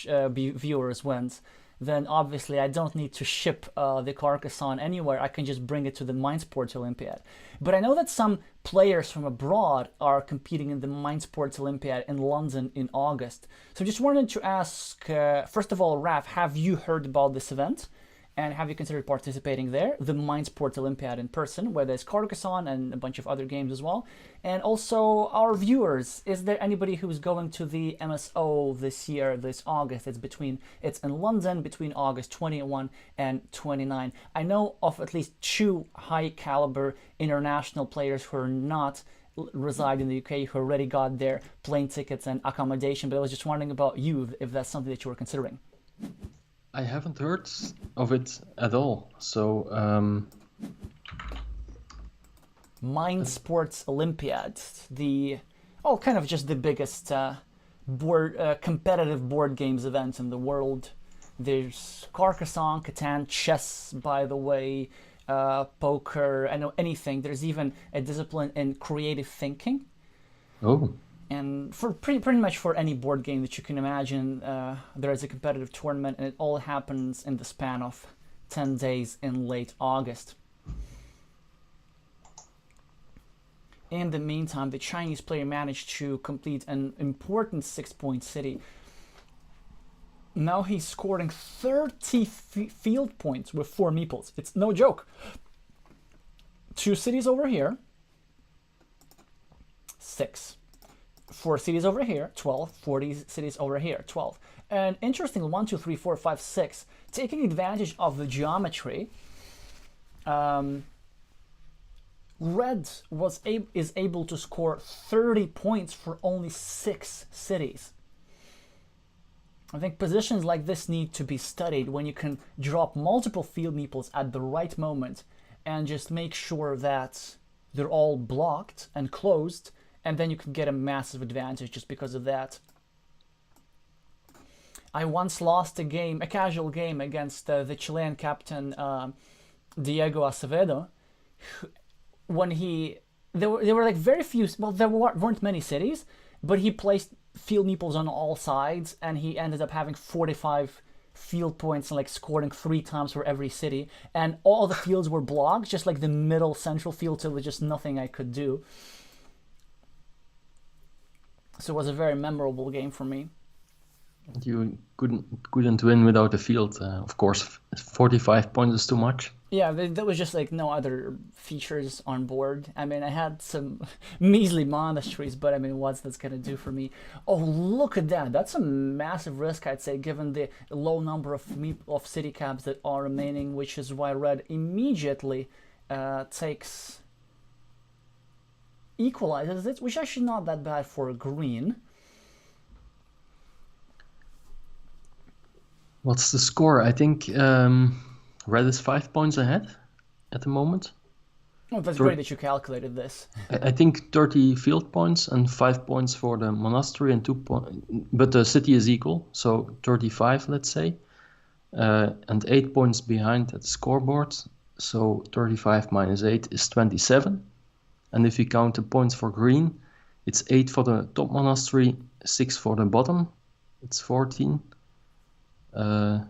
viewers wins, then obviously I don't need to ship the Carcassonne anywhere. I can just bring it to the Mindsport Olympiad. But I know that some players from abroad are competing in the Mindsport Olympiad in London in August. So just wanted to ask, first of all, Raf, have you heard about this event? And have you considered participating there? The Mindsport Olympiad in person, where there's Carcassonne and a bunch of other games as well. And also, our viewers, is there anybody who's going to the MSO this year, this August? It's in London between August 21 and 29. I know of at least 2 high-caliber international players who are not reside in the UK, who already got their plane tickets and accommodation. But I was just wondering about you, if that's something that you were considering. I haven't heard of it at all, so... Mindsports Olympiad, kind of just the biggest competitive board games event in the world. There's Carcassonne, Catan, chess, by the way, poker, I know anything. There's even a discipline in creative thinking. Oh. And for pretty much for any board game that you can imagine, there is a competitive tournament, and it all happens in the span of 10 days in late August. In the meantime, the Chinese player managed to complete an important 6-point city. Now he's scoring 30 field points with 4 meeples. It's no joke. 2 cities over here, 6. 4 cities over here, 12. 40 cities over here, 12. And interesting, 1, 2, 3, 4, 5, 6. Taking advantage of the geometry, Red is able to score 30 points for only 6 cities. I think positions like this need to be studied, when you can drop multiple field meeples at the right moment and just make sure that they're all blocked and closed, and then you can get a massive advantage just because of that. I once lost a casual game against the Chilean captain Diego Acevedo, when there were like very few, well, there weren't many cities, but he placed field meeples on all sides, and he ended up having 45 field points and like scoring 3 times for every city, and all the fields were blocked, just like the middle central field, so there was just nothing I could do. So it was a very memorable game for me. You couldn't win without a field. Of course, 45 points is too much. Yeah, there was just like no other features on board. I mean, I had some measly monasteries, but I mean, what's that's gonna do for me? Oh, look at that! That's a massive risk, I'd say, given the low number of city caps that are remaining, which is why red immediately takes equalizes it, which is actually not that bad for green. What's the score? I think red is 5 points ahead at the moment. Oh, that's great that you calculated this. I think 30 field points and 5 points for the monastery and 2 points, but the city is equal, so 35, let's say, and 8 points behind at the scoreboard. So 35 minus 8 is 27. And if you count the points for green, it's 8 for the top monastery, 6 for the bottom. It's 14.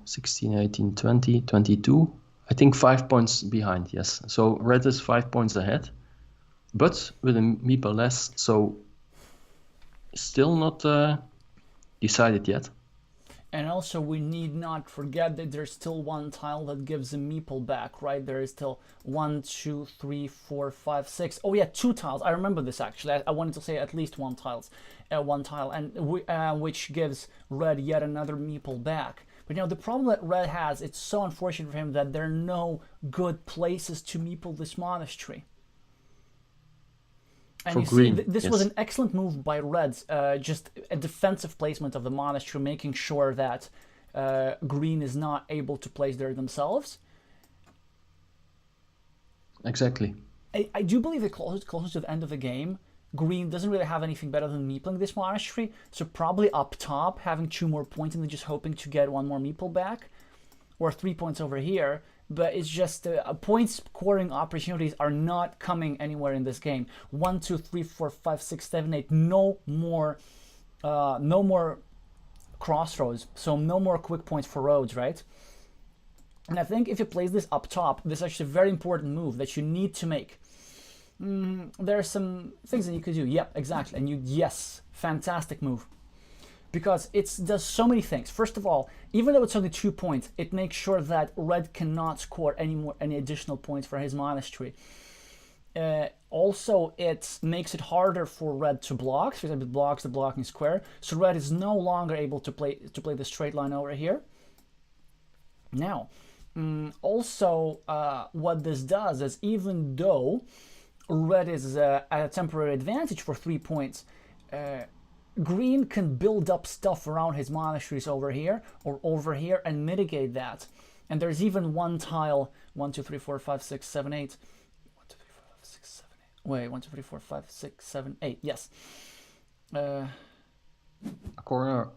16, 18, 20, 22. I think 5 points behind, yes. So red is 5 points ahead, but with a meeple less, so still not decided yet. And also, we need not forget that there's still one tile that gives a meeple back, right? There is still 1, 2, 3, 4, 5, 6. Oh yeah, 2 tiles. I remember this actually. I wanted to say at least one tile, and which gives red yet another meeple back. But you know, the problem that red has, it's so unfortunate for him that there are no good places to meeple this monastery. And for you green, see, this yes. was an excellent move by reds, just a defensive placement of the monastery, making sure that green is not able to place there themselves. Exactly. I do believe that closer to the end of the game, green doesn't really have anything better than meepling this monastery, so probably up top, having 2 more points and then just hoping to get 1 more meeple back, or 3 points over here. But it's just point scoring opportunities are not coming anywhere in this game. 1, 2, 3, 4, 5, 6, 7, 8. No more crossroads. So no more quick points for roads, right? And I think if you place this up top, this is actually a very important move that you need to make. There are some things that you could do. Yep, exactly. And yes, fantastic move. Because it does so many things. First of all, even though it's only 2 points, it makes sure that red cannot score any additional points for his monastery. Also, it makes it harder for red to block, because it blocks the blocking square. So red is no longer able to play the straight line over here. Now, also, what this does is, even though red is at a temporary advantage for 3 points, green can build up stuff around his monasteries over here or over here and mitigate that. And there's even one tile, 1, 2, 3, 4, 5, 6, 7, 8. 1, 2, 3, 4, 5, 6, 7, 8. Wait, 1, 2, 3, 4, 5, 6, 7, 8. Yes. A corner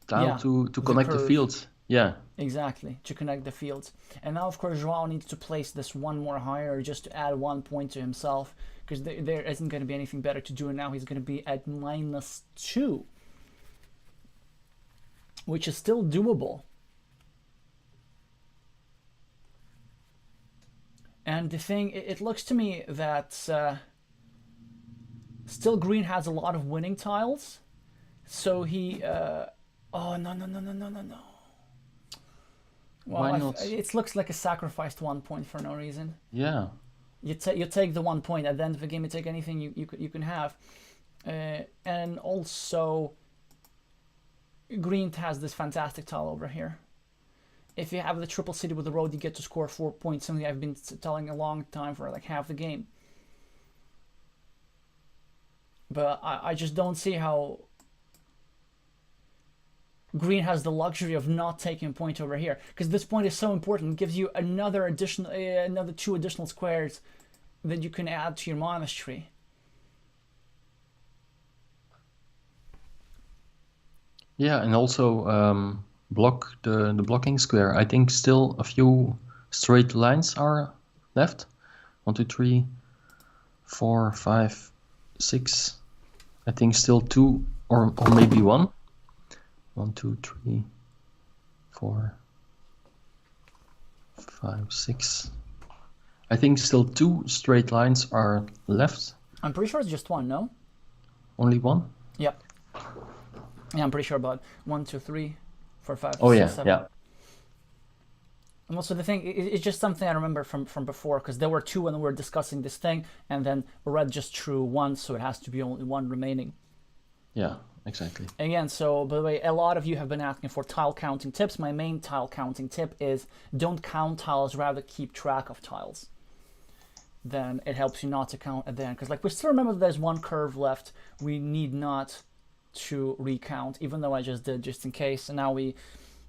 tile, yeah, to connect the fields. Yeah. Exactly, to connect the fields. And now, of course, Joao needs to place this 1 more higher just to add 1 point to himself, because there isn't going to be anything better to do, and now he's going to be at -2, which is still doable. And the thing, it looks to me that still green has a lot of winning tiles, so he... oh, no. Well, why not? It looks like a sacrificed 1 point for no reason. Yeah. You take the 1 point at the end of the game. You take anything you can have, and also green has this fantastic tile over here. If you have the triple city with the road, you get to score 4 points. Something I've been telling a long time for like half the game. But I just don't see how green has the luxury of not taking a point over here, because this point is so important. It gives you another 2 additional squares that you can add to your monastery. Yeah, and also block the blocking square. I think still a few straight lines are left. 1, 2, 3, 4, 5, 6. I think still 2 or maybe 1. 1, 2, 3, 4, 5, 6. I think still 2 straight lines are left. I'm pretty sure it's just one, no? Only 1? Yeah. Yeah, I'm pretty sure about 1, 2, 3, 4, 5, Oh 6, yeah, 7. yeah. And also the thing, it's just something I remember from before, because there were 2 when we were discussing this thing, and then red just drew 1, so it has to be only 1 remaining. Yeah, exactly. Again, so by the way, a lot of you have been asking for tile counting tips. My main tile counting tip is don't count tiles, rather keep track of tiles. Then it helps you not to count at the end, because like we still remember that there's 1 curve left. We need not to recount, even though I just did, just in case. And now I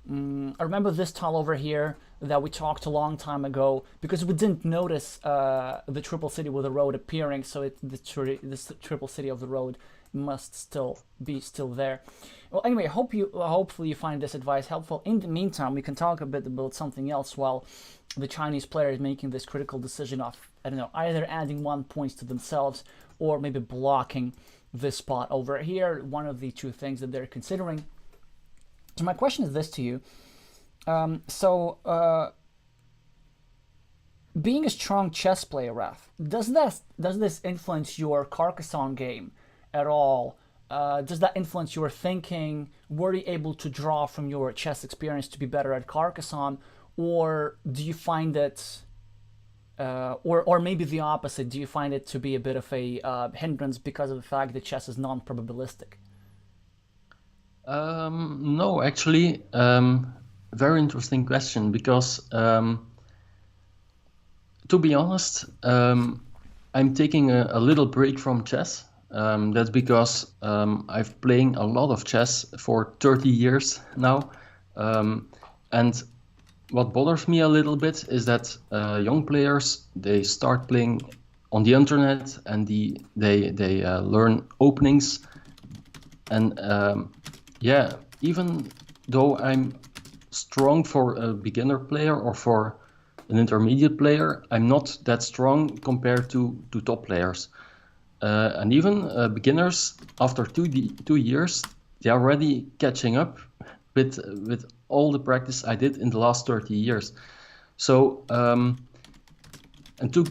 remember this tile over here that we talked a long time ago, because we didn't notice the triple city with the road appearing, so this triple city of the road must still be there. Well, anyway, hopefully you find this advice helpful. In the meantime, we can talk a bit about something else while the Chinese player is making this critical decision of, I don't know, either adding 1 point to themselves or maybe blocking this spot over here, one of the 2 things that they're considering. So my question is this to you. Being a strong chess player, Raf, does this influence your Carcassonne game at all? Does that influence your thinking? Were you able to draw from your chess experience to be better at Carcassonne, or do you find it, or maybe the opposite? Do you find it to be a bit of a hindrance because of the fact that chess is non-probabilistic? No, actually, very interesting question, because to be honest, I'm taking a little break from chess. That's because I've playing a lot of chess for 30 years now. And what bothers me a little bit is that young players, they start playing on the internet, and they learn openings. And yeah, even though I'm strong for a beginner player or for an intermediate player, I'm not that strong compared to top players. And even beginners, after 2 years, they are already catching up with all the practice I did in the last 30 years. So, and to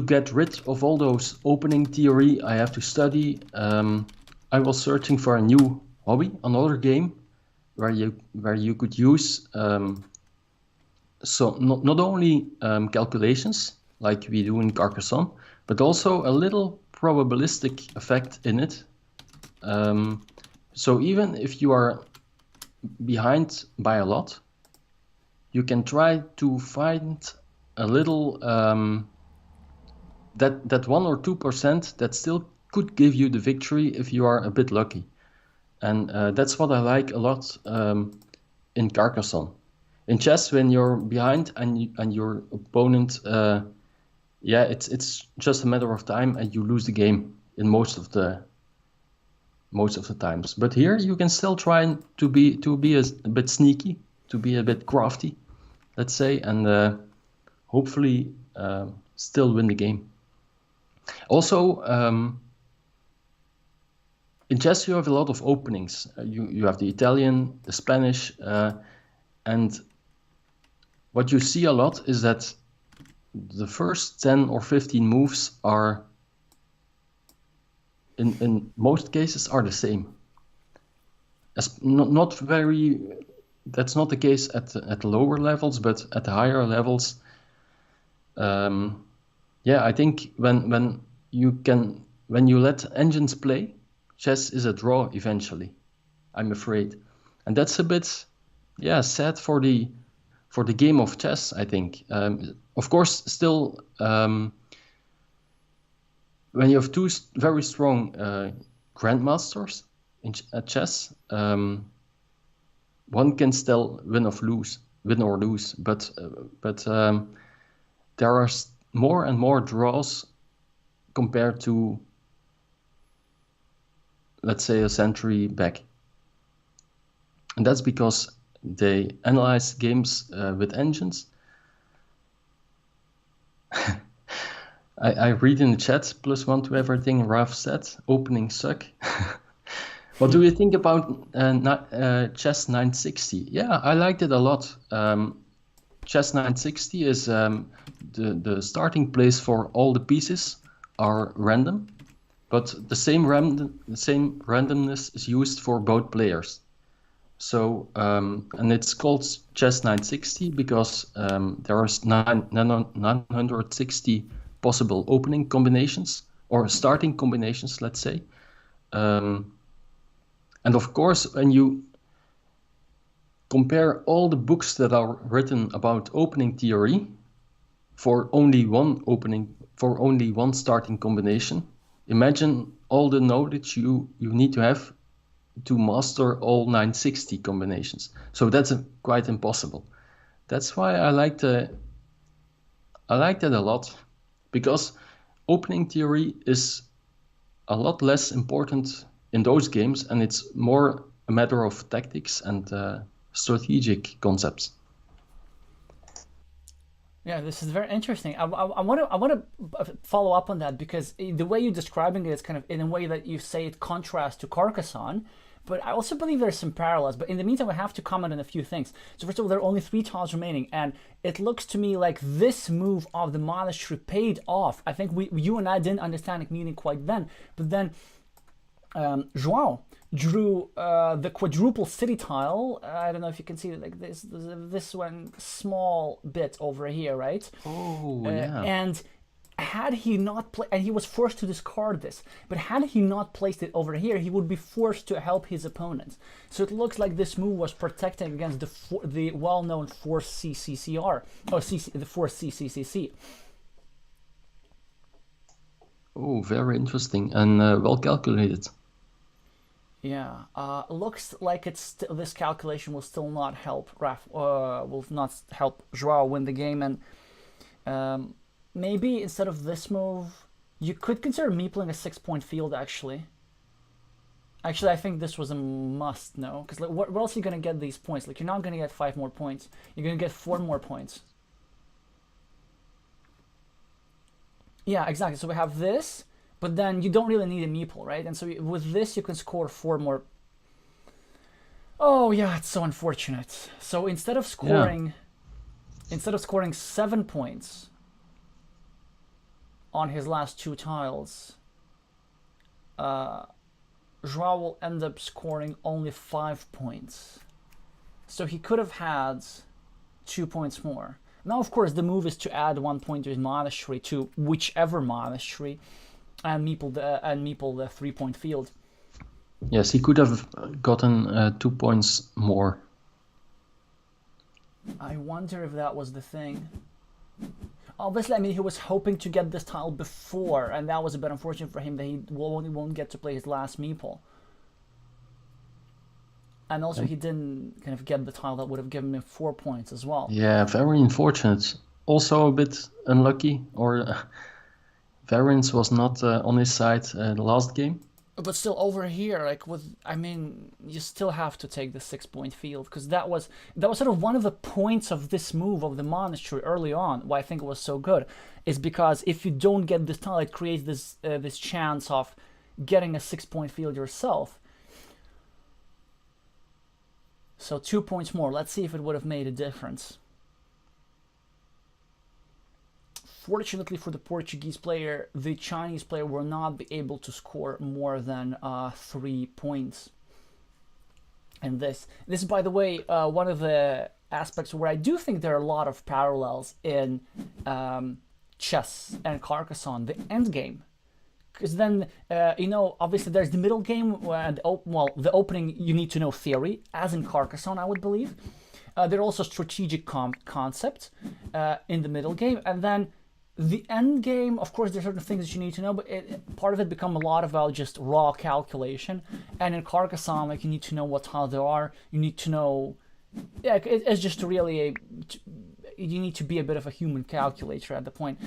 get rid of all those opening theory I have to study, I was searching for a new hobby, another game where you could use so not only calculations like we do in Carcassonne, but also a little probabilistic effect in it. So even if you are behind by a lot, you can try to find a little that 1 or 2% that still could give you the victory if you are a bit lucky. And that's what I like a lot in Carcassonne. In chess, when you're behind and your opponent, yeah, it's just a matter of time, and you lose the game in most of the times. But here you can still try to be a bit sneaky, to be a bit crafty, let's say, and hopefully still win the game. Also, in chess you have a lot of openings. You have the Italian, the Spanish, and what you see a lot is that the first 10 or 15 moves are, in most cases, are the same. As not very. That's not the case at the lower levels, but at the higher levels, yeah, I think when you let engines play, chess is a draw eventually, I'm afraid, and that's a bit, yeah, sad for the game of chess, I think. Of course, still, when you have 2 very strong grandmasters at chess, one can still win or lose, but there are more and more draws compared to, let's say, a century back. And that's because they analyze games with engines. I read in the chat, +1 to everything Raf said, opening suck. What do you think about Chess 960? Yeah, I liked it a lot. Chess 960 is the starting place for all the pieces are random, but the same randomness is used for both players. So, and it's called Chess 960 because there are 960 possible opening combinations or starting combinations, let's say. And of course, when you compare all the books that are written about opening theory for only one starting combination, imagine all the knowledge you need to have to master all 960 combinations. So that's quite impossible. That's why I liked it a lot, because opening theory is a lot less important in those games, and it's more a matter of tactics and strategic concepts. Yeah, this is very interesting. I want to follow up on that, because the way you're describing it is kind of in a way that you say it contrasts to Carcassonne, but I also believe there's some parallels. But in the meantime, I have to comment on a few things. So first of all, there are only 3 tiles remaining, and it looks to me like this move of the monastery paid off. I think you and I didn't understand it meaning quite then, but then João drew the quadruple city tile. I don't know if you can see it, like this one small bit over here, right? Oh, yeah. And had he not and he was forced to discard this, but had he not placed it over here, he would be forced to help his opponents. So it looks like this move was protecting against the well-known force CCCR, or the force CCCC. Oh, very interesting and well calculated. Yeah, looks like this calculation will still not help will not help João win the game, and maybe instead of this move, you could consider meepling a 6-point field. Actually, I think this was a must, no, because like, where else are you gonna get these points? Like, you're not gonna get 5 more points. You're gonna get 4 more points. Yeah, exactly. So we have this. But then you don't really need a meeple, right? And so with this, you can score 4 more. Oh yeah, it's so unfortunate. So instead of scoring 7 points on his last 2 tiles, João will end up scoring only 5 points. So he could have had 2 points more. Now, of course, the move is to add 1 point to his monastery, to whichever monastery, and meeple the 3-point field. Yes, he could have gotten 2 points more. I wonder if that was the thing. Obviously, I mean, he was hoping to get this tile before, and that was a bit unfortunate for him that he won't get to play his last meeple. And also, he didn't kind of get the tile that would have given him 4 points as well. Yeah, very unfortunate. Also a bit unlucky, or variance was not on his side the last game. But still, over here, like I mean, you still have to take the 6-point field, because that was sort of one of the points of this move of the monastery early on. Why I think it was so good is because if you don't get this tile, it creates this chance of getting a 6-point field yourself. So 2 points more. Let's see if it would have made a difference. Fortunately for the Portuguese player, the Chinese player will not be able to score more than 3 points. And this is, by the way, one of the aspects where I do think there are a lot of parallels in chess and Carcassonne, the Endgame. Because then, obviously there's the middle game, and the opening you need to know theory, as in Carcassonne, I would believe. There are also strategic concepts in the middle game, and then the end game, of course, there's certain things that you need to know, but part of it becomes a lot about just raw calculation. And in Carcassonne, like, you need to know what tiles there are. You need to know, yeah, it's just really you need to be a bit of a human calculator at the point.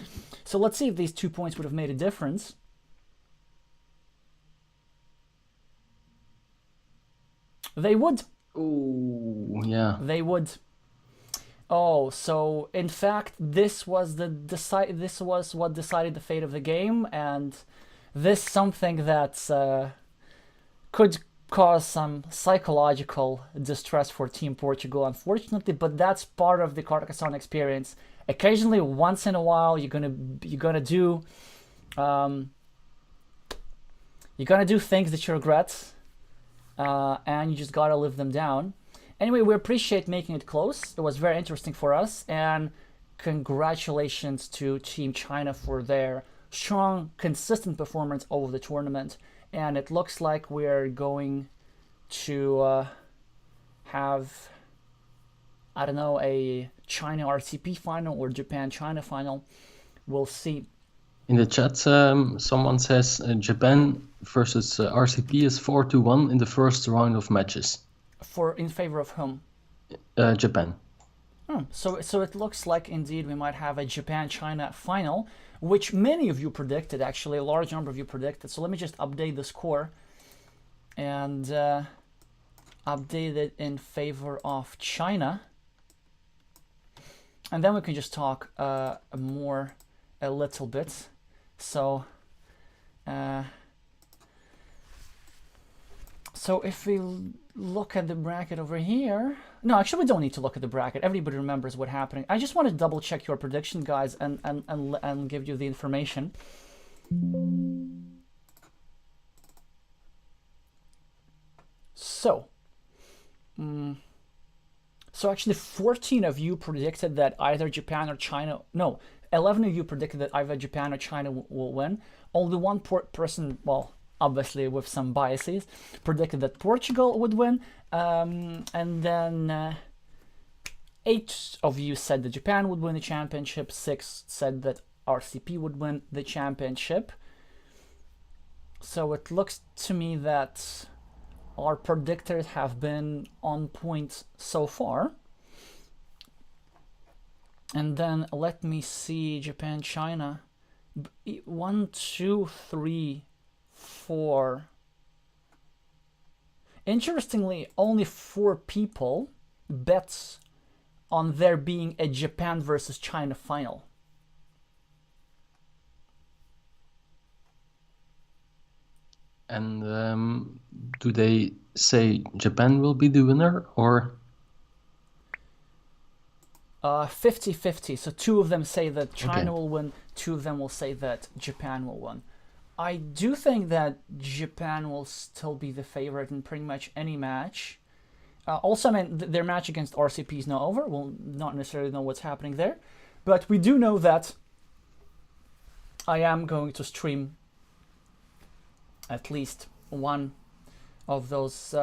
So let's see if these 2 points would have made a difference. They would. Oh, yeah. They would. Oh, so in fact, this was what decided the fate of the game, and this something that could cause some psychological distress for Team Portugal, unfortunately. But that's part of the Carcassonne experience. Occasionally, once in a while, you're gonna do um, things that you regret, and you just gotta live them down. Anyway, we appreciate making it close. It was very interesting for us, and congratulations to Team China for their strong, consistent performance over the tournament. And it looks like we're going to have, I don't know, a China RCP final or Japan China final. We'll see. In the chat, someone says Japan versus RCP is 4-1 in the first round of matches. In favor of whom? Japan. So it looks like indeed we might have a Japan-China final, which many of you predicted, actually, a large number of you predicted. So let me just update the score and update it in favor of China. And then we can just talk more a little bit. So if we look at the bracket over here, no, actually we don't need to look at the bracket. Everybody remembers what happened. I just want to double check your prediction, guys, and give you the information. So actually 14 of you predicted that either Japan or China, no, 11 of you predicted that either Japan or China will win. Only one person, well, obviously with some biases, predicted that Portugal would win. And then 8 of you said that Japan would win the championship. 6 said that RCP would win the championship. So it looks to me that our predictors have been on point so far. And then let me see Japan, China. 1, 2, 3, 4. Interestingly, only 4 people bet on there being a Japan versus China final. And do they say Japan will be the winner, or? 50-50. So 2 of them say that China will win, 2 of them will say that Japan will win. I do think that Japan will still be the favorite in pretty much any match. Also, I mean, their match against RCP is now over. We'll not necessarily know what's happening there. But we do know that I am going to stream at least one of those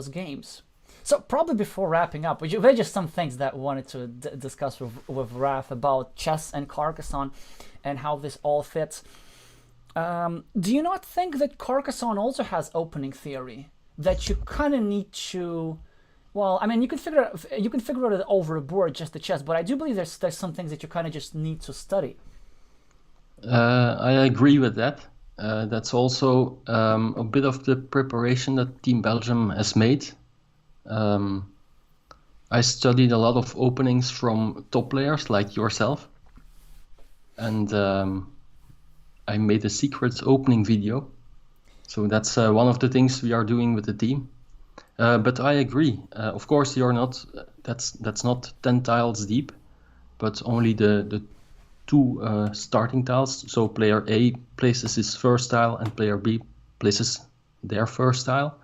games. So probably before wrapping up, there are just some things that I wanted to discuss with Raf about chess and Carcassonne and how this all fits. Do you not think that Carcassonne also has opening theory? That you kind of need to, well, I mean, you can figure it over a board, just the chess, but I do believe there's some things that you kind of just need to study. I agree with that. That's also a bit of the preparation that Team Belgium has made. I studied a lot of openings from top players like yourself, and I made a secret opening video. So that's one of the things we are doing with the team. But I agree. Of course, you're not. That's not 10 tiles deep, but only the 2 starting tiles. So player A places his first tile, and player B places their first tile.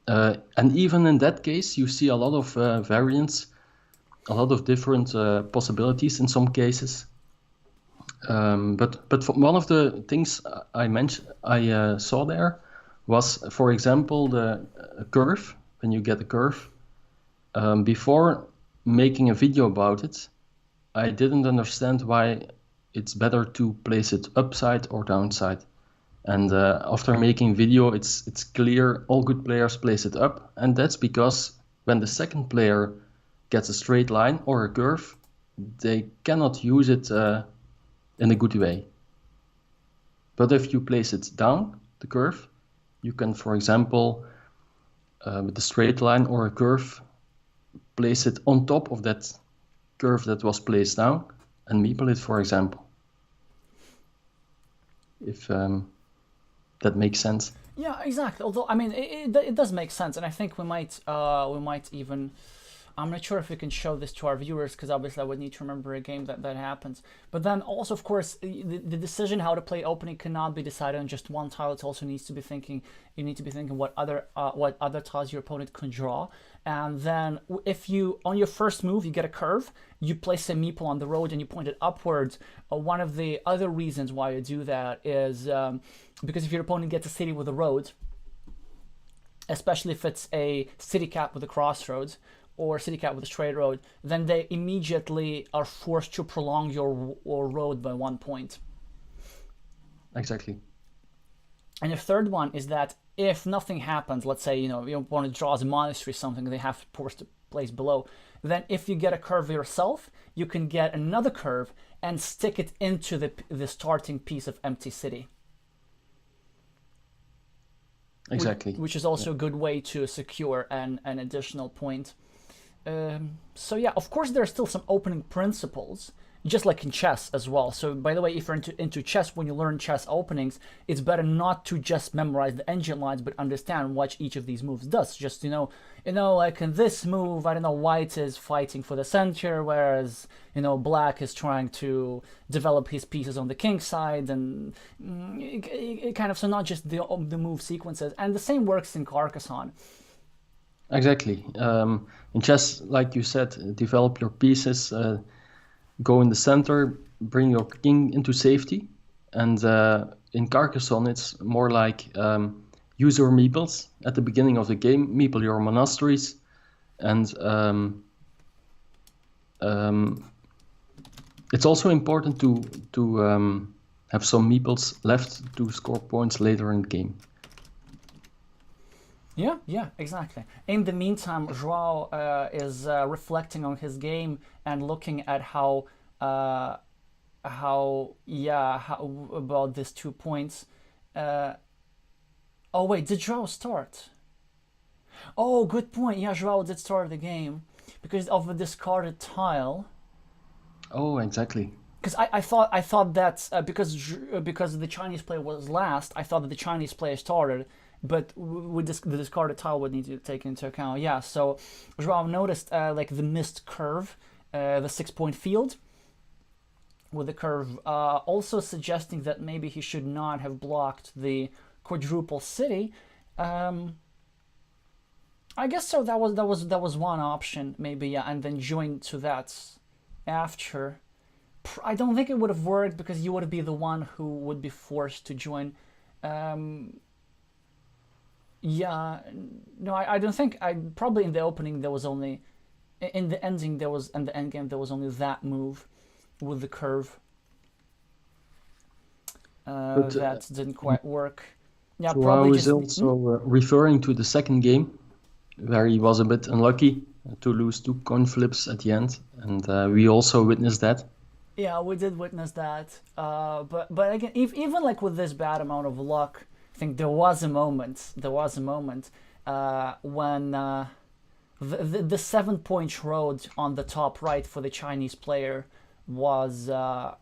And even in that case, you see a lot of variants, a lot of different possibilities in some cases. But one of the things I saw there was, for example, the curve. When you get a curve, before making a video about it, I didn't understand why it's better to place it upside or downside. And after making video, it's clear all good players place it up, and that's because when the second player gets a straight line or a curve, they cannot use it in a good way. But if you place it down, the curve, you can, for example, with a straight line or a curve, place it on top of that curve that was placed down, and meeple it, for example. If that makes sense. Yeah, exactly. Although I mean, it does make sense, and I think we might even. I'm not sure if we can show this to our viewers because obviously I would need to remember a game that happens. But then also, of course, the decision how to play opening cannot be decided on just one tile. It also needs to be thinking. You need to be thinking what other tiles your opponent can draw, and then if you on your first move you get a curve, you place a meeple on the road and you point it upwards. One of the other reasons why you do that is because if your opponent gets a city with a road, especially if it's a city cap with a crossroads or city cap with a straight road, then they immediately are forced to prolong your road by 1 point. Exactly. And the third one is that if nothing happens, let's say your opponent draws a monastery or something, they have to force to place below. Then if you get a curve yourself, you can get another curve and stick it into the starting piece of empty city. Exactly. Which is also a good way to secure an additional point. So yeah, of course there are still some opening principles, just like in chess as well. So by the way, if you're into chess, when you learn chess openings, it's better not to just memorize the engine lines, but understand what each of these moves does. Just like in this move, I don't know, white is fighting for the center, whereas black is trying to develop his pieces on the king side, and it kind of, so not just the move sequences. And the same works in Carcassonne. Exactly. In chess, like you said, develop your pieces, go in the center, bring your king into safety. And in Carcassonne, it's more like use your meeples at the beginning of the game, meeple your monasteries, and it's also important to have some meeples left to score points later in the game. Yeah, exactly. In the meantime, Joao is reflecting on his game and looking at how about these 2 points. Oh wait, did Joao start? Oh, good point. Yeah, Joao did start the game because of a discarded tile. Oh, exactly. Because I thought that because the Chinese player was last, I thought that the Chinese player started. But with the discarded tile would need to take into account. Yeah, so Joao noticed like the missed curve, the 6-point field with the curve, also suggesting that maybe he should not have blocked the quadruple city. I guess so. That was one option, maybe, yeah, and then join to that after. I don't think it would have worked because you would be the one who would be forced to join. Yeah, no, I don't think. Probably in the opening there was only, in the ending there was, and the end game there was only that move with the curve. That didn't quite work. Yeah, so probably I was just also referring to the second game, where he was a bit unlucky to lose 2 coin flips at the end, and we also witnessed that. Yeah, we did witness that. But again, even like with this bad amount of luck, I think there was a moment when the 7-point road on the top right for the Chinese player was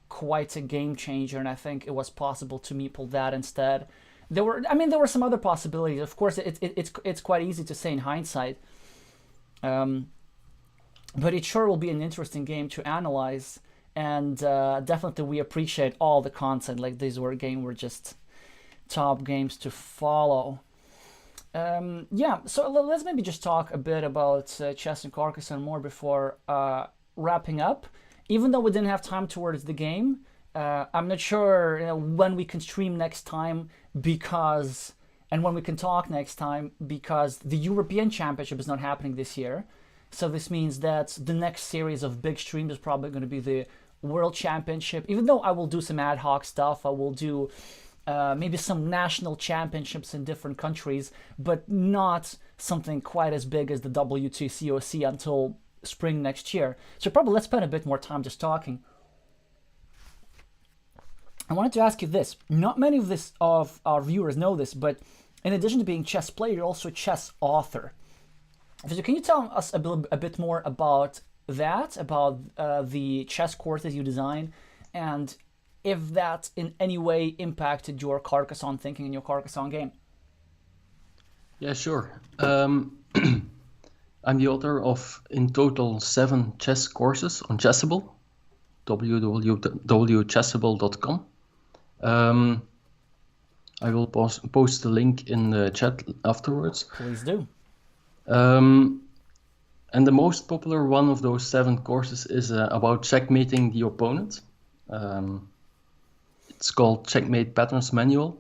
quite a game changer, and I think it was possible to meeple that instead. There were some other possibilities. Of course, it's quite easy to say in hindsight, but it sure will be an interesting game to analyze, and definitely we appreciate all the content. Like these were just top games to follow. Yeah, so let's maybe just talk a bit about chess and Carcassonne more before wrapping up. Even though we didn't have time towards the game, I'm not sure when we can stream next time and when we can talk next time, because the European Championship is not happening this year. So this means that the next series of big streams is probably going to be the World Championship. Even though I will do some ad hoc stuff, I will do maybe some national championships in different countries, but not something quite as big as the WTCOC until spring next year. So probably let's spend a bit more time just talking. I wanted to ask you this. Not many of our viewers know this, but in addition to being chess player, you're also a chess author. So can you tell us a bit more about that, about the chess courses you design, and if that in any way impacted your Carcassonne thinking and your Carcassonne game? Yeah, sure. I'm the author of, in total, 7 chess courses on Chessable, www.chessable.com. I will post the link in the chat afterwards. Please do. And the most popular one of those 7 courses is about checkmating the opponent. It's called Checkmate Patterns Manual.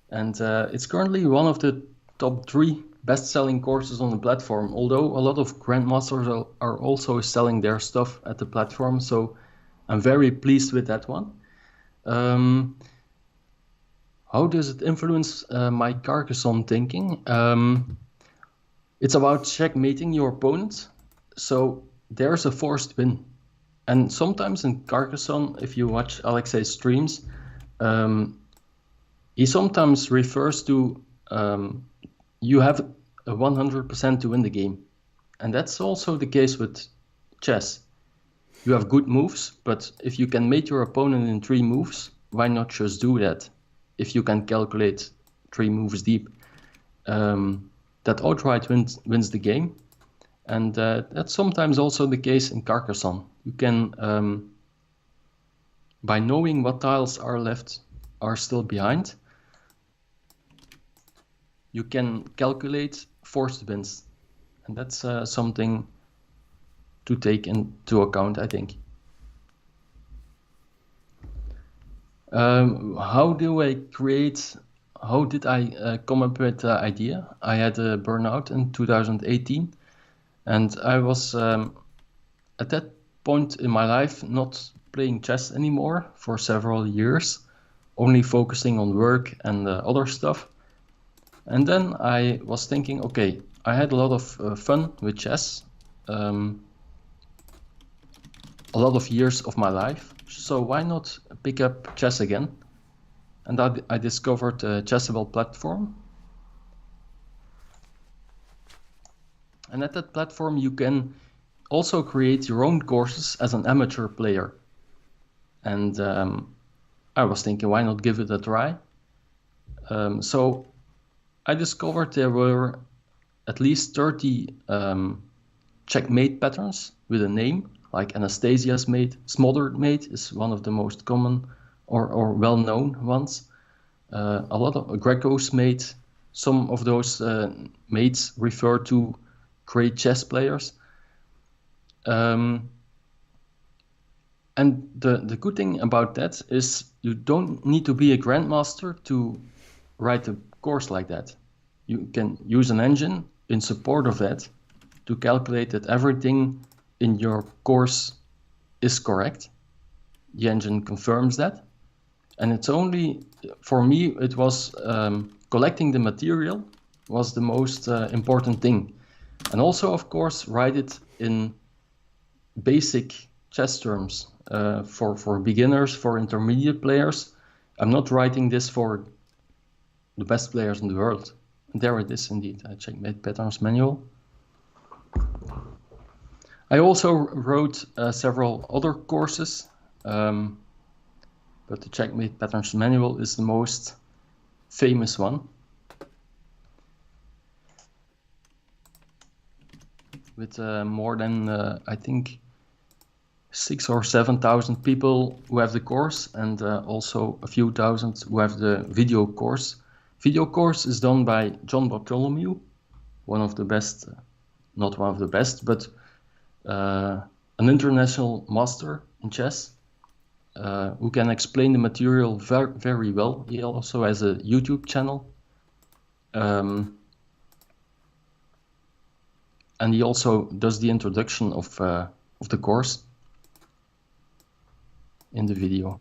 And it's currently one of the top 3 best-selling courses on the platform, although a lot of grandmasters are also selling their stuff at the platform, so I'm very pleased with that one. How does it influence my Carcassonne thinking? It's about checkmating your opponent, so there's a forced win. And sometimes in Carcassonne, if you watch Alexey's streams, he sometimes refers to you have a 100% to win the game. And that's also the case with chess. You have good moves, but if you can mate your opponent in 3 moves, why not just do that? If you can calculate 3 moves deep, that outright wins the game. And that's sometimes also the case in Carcassonne. You can, by knowing what tiles are still behind, you can calculate forced wins. And that's something to take into account, I think. How did I come up with the idea? I had a burnout in 2018, and I was at that point in my life not playing chess anymore for several years, only focusing on work and other stuff. And then I was thinking, okay, I had a lot of fun with chess, a lot of years of my life, so why not pick up chess again? And I discovered the Chessable platform. And at that platform, you can also create your own courses as an amateur player. And I was thinking, why not give it a try? So I discovered there were at least 30 checkmate patterns with a name, like Anastasia's mate. Smothered mate is one of the most common or well-known ones. A lot of Greco's mate. Some of those mates refer to great chess players. And the good thing about that is you don't need to be a grandmaster to write a course like that. You can use an engine in support of that to calculate that everything in your course is correct. The engine confirms that. And it's only, for me, it was collecting the material was the most important thing. And also, of course, write it in basic chess terms for beginners, for intermediate players. I'm not writing this for the best players in the world. And there it is indeed, a Checkmate Patterns Manual. I also wrote several other courses, but the Checkmate Patterns Manual is the most famous one. With more than, I think, 6,000 or 7,000 people who have the course, and also a few thousand who have the video course. Video course is done by John Bartholomew, one of the best, not one of the best, but an international master in chess, who can explain the material very, very well. He also has a YouTube channel. And he also does the introduction of the course in the video.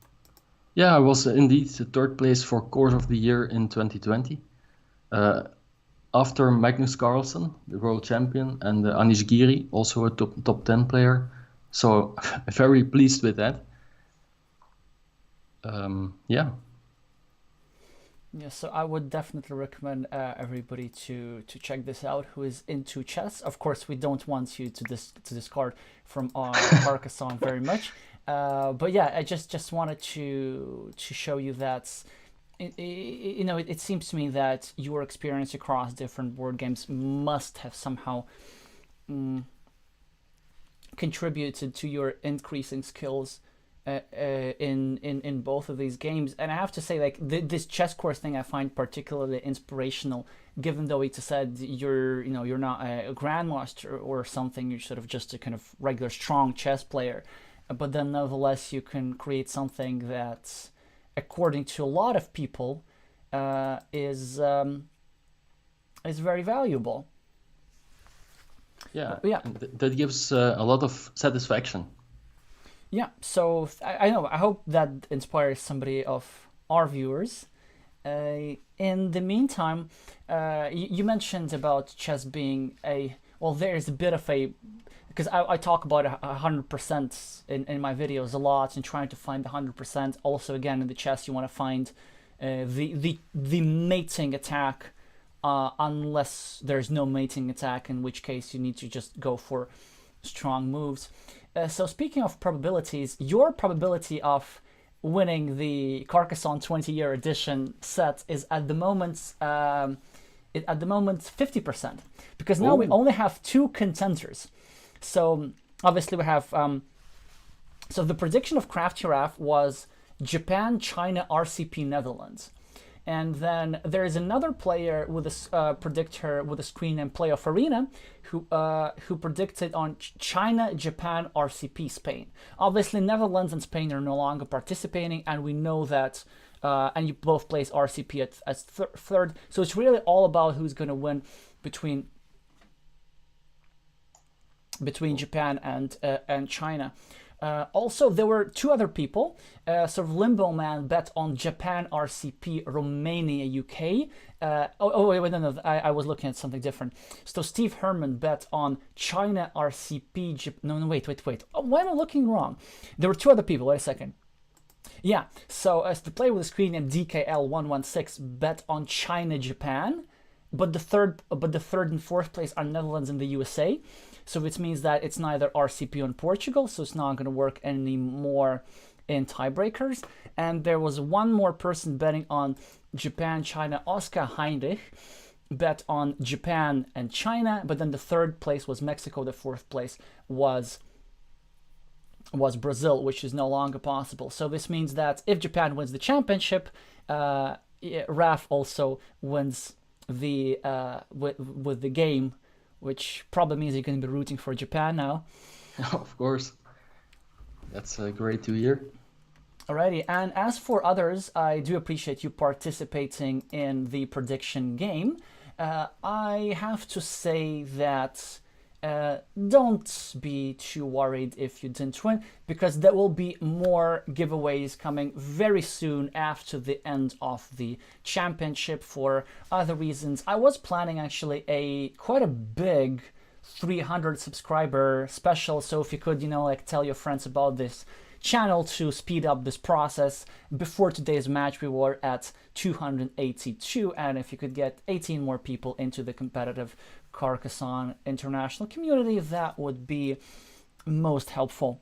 Yeah, I was indeed the 3rd place for Course of the Year in 2020. After Magnus Carlsen, the world champion, and Anish Giri, also a top 10 player. So very pleased with that. Yeah. Yeah, so I would definitely recommend everybody to check this out who is into chess. Of course, we don't want you to discard from Carcassonne very much, but yeah, I just wanted to show you that it seems to me that your experience across different board games must have somehow contributed to your increasing skills in both of these games. And I have to say, like this chess course thing, I find particularly inspirational. Given though it said you're not a grandmaster or something, you're sort of just a kind of regular strong chess player, but then nevertheless you can create something that, according to a lot of people, is very valuable. Yeah, Yeah. and that gives a lot of satisfaction. Yeah, so I know. I hope that inspires somebody of our viewers. In the meantime, you mentioned about chess being there's a bit of a, because I talk about 100% in my videos a lot and trying to find the 100%. Also, again, in the chess, you want to find the mating attack, unless there's no mating attack, in which case you need to just go for strong moves. So speaking of probabilities, your probability of winning the Carcassonne 20-year edition set is at the moment 50%, because now we only have 2 contenders. So obviously we have so the prediction of CraftyRaf was Japan, China, RCP, Netherlands. And then there is another player with a predictor with a screen named Playoff Arena who predicted on China, Japan, RCP, Spain. Obviously, Netherlands and Spain are no longer participating, and we know that. And you both place RCP as third. So it's really all about who's going to win between Japan and China. Also, there were 2 other people. Sort of Limbo Man bet on Japan, RCP, Romania, UK. Wait, no, I was looking at something different. So Steve Herman bet on China, RCP, wait. Oh, why am I looking wrong? There were 2 other people. Wait a second. Yeah, so as the player with the screen named DKL116 bet on China, Japan, but the third and fourth place are Netherlands and the USA. So which means that it's neither RCP or Portugal, so it's not going to work anymore in tiebreakers. And there was 1 more person betting on Japan, China. Oscar Heinrich bet on Japan and China, but then the 3rd place was Mexico. The 4th place was Brazil, which is no longer possible. So this means that if Japan wins the championship, Raf also wins the with the game, which probably means you're going to be rooting for Japan now. Of course. That's great to hear. Alrighty, and as for others, I do appreciate you participating in the prediction game. I have to say that don't be too worried if you didn't win, because there will be more giveaways coming very soon after the end of the championship for other reasons. I was planning actually quite a big 300 subscriber special, so if you could, tell your friends about this channel to speed up this process. Before today's match we were at 282, and if you could get 18 more people into the competitive Carcassonne international community, that would be most helpful.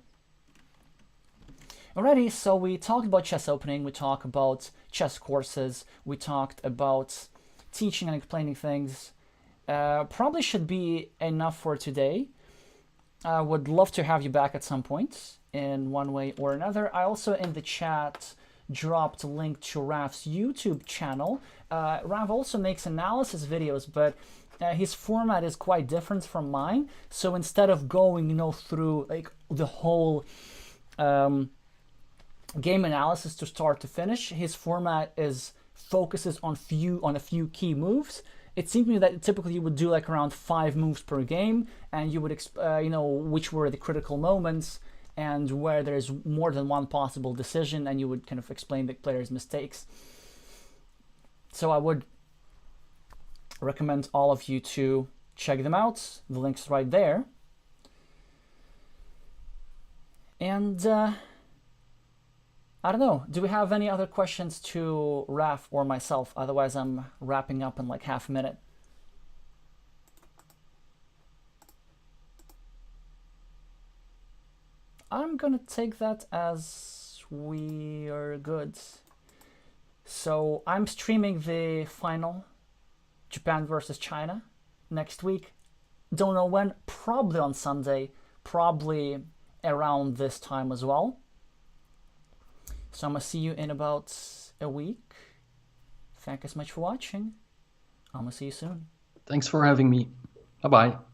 Alrighty, so we talked about chess opening, we talked about chess courses, we talked about teaching and explaining things. Probably should be enough for today. I would love to have you back at some point in one way or another. I also in the chat dropped a link to Raf's YouTube channel. Raf also makes analysis videos, but his format is quite different from mine. So instead of going, through like the whole game analysis to start to finish, his format focuses on a few key moves. It seemed to me that typically you would do like around 5 moves per game, and you would which were the critical moments and where there's more than one possible decision, and you would kind of explain the player's mistakes. So I would recommend all of you to check them out. The link's right there. And I don't know. Do we have any other questions to Raf or myself? Otherwise, I'm wrapping up in like half a minute. I'm gonna take that as we are good. So I'm streaming the final, Japan versus China, next week. Don't know when, probably on Sunday, probably around this time as well. So I'm gonna see you in about a week. Thank you so much for watching. I'm gonna see you soon. Thanks for having me. Bye bye.